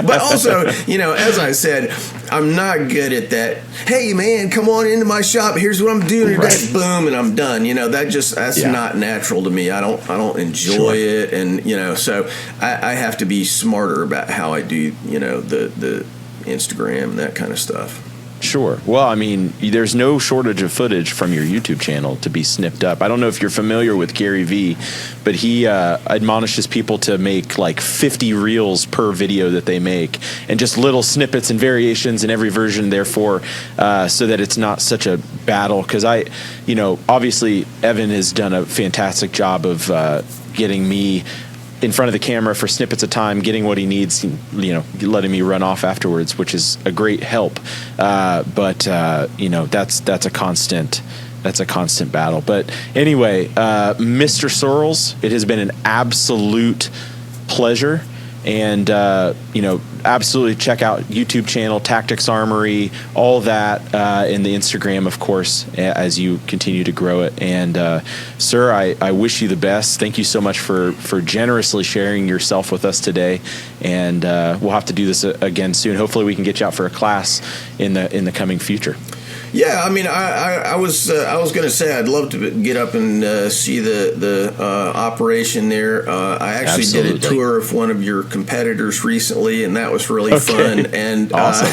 But also, as I said, I'm not good at that. Hey man, come on into my shop. Here's what I'm doing today. Boom, and I'm done. That's not natural to me. I don't enjoy it, and so I have to be smarter about how I do the Instagram and that kind of stuff. Sure. Well, I mean, there's no shortage of footage from your YouTube channel to be snipped up. I don't know if you're familiar with Gary Vee, but he admonishes people to make like 50 reels per video that they make, and just little snippets and variations in every version, therefore, so that it's not such a battle. Because obviously Evan has done a fantastic job of getting me in front of the camera for snippets of time, getting what he needs, letting me run off afterwards, which is a great help. But that's a constant battle. But anyway, Mr. Sorrells, it has been an absolute pleasure. And, absolutely check out YouTube channel, Tactics Armory, all that, and the Instagram, of course, as you continue to grow it. And, sir, I wish you the best. Thank you so much for generously sharing yourself with us today. And we'll have to do this again soon. Hopefully we can get you out for a class in the coming future. Yeah, I mean, I was going to say I'd love to get up and see the operation there. I actually did a tour of one of your competitors recently, and that was really fun. And awesome.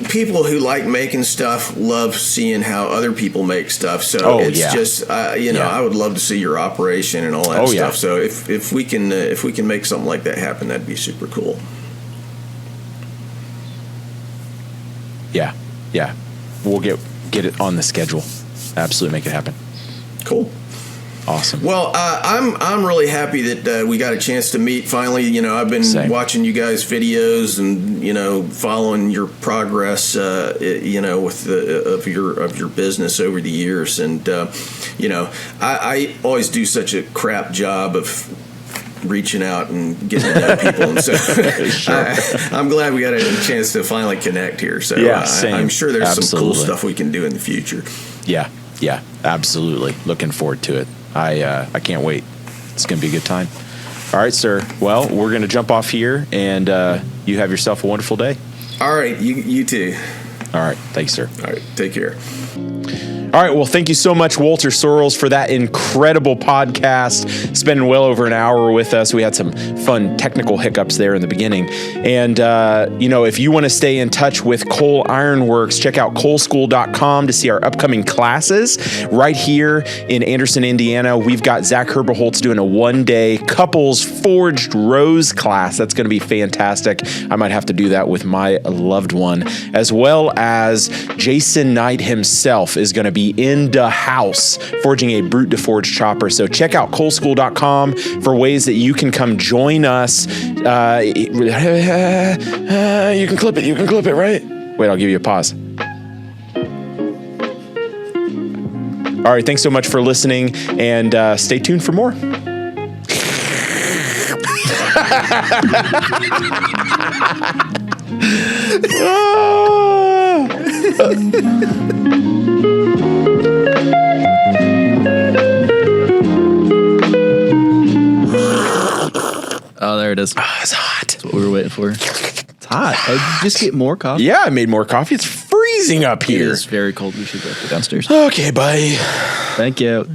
People who like making stuff love seeing how other people make stuff. So I would love to see your operation and all that stuff. Yeah. So if we can make something like that happen, that'd be super cool. Yeah. We'll get it on the schedule. Absolutely make it happen. Cool. Awesome. Well, I'm really happy that we got a chance to meet finally. I've been watching you guys' videos and following your progress. With of your business over the years, and I always do such a crap job of reaching out and getting to know people, and so I'm glad we got a chance to finally connect here. So I'm sure there's some cool stuff we can do in the future. Yeah, absolutely. Looking forward to it. I can't wait. It's going to be a good time. All right, sir. Well, we're going to jump off here, and you have yourself a wonderful day. All right, you too. All right, thanks, sir. All right, take care. All right. Well, thank you so much, Walter Sorrells, for that incredible podcast. Spending well over an hour with us. We had some fun technical hiccups there in the beginning. And, if you want to stay in touch with Cole Ironworks, check out coleschool.com to see our upcoming classes. Right here in Anderson, Indiana, we've got Zach Herberholtz doing a one-day couples forged rose class. That's going to be fantastic. I might have to do that with my loved one, as well as Jason Knight himself is going to be in the house forging a brute to forge chopper. So check out coleschool.com for ways that you can come join us. You can clip it, right? Wait, I'll give you a pause. All right, thanks so much for listening, and stay tuned for more. Oh, there it is. Oh, it's hot. That's what we were waiting for. It's hot. Did you just get more coffee? Yeah, I made more coffee. It's freezing up It here. is very cold. We should go downstairs. Okay, bye. Thank you.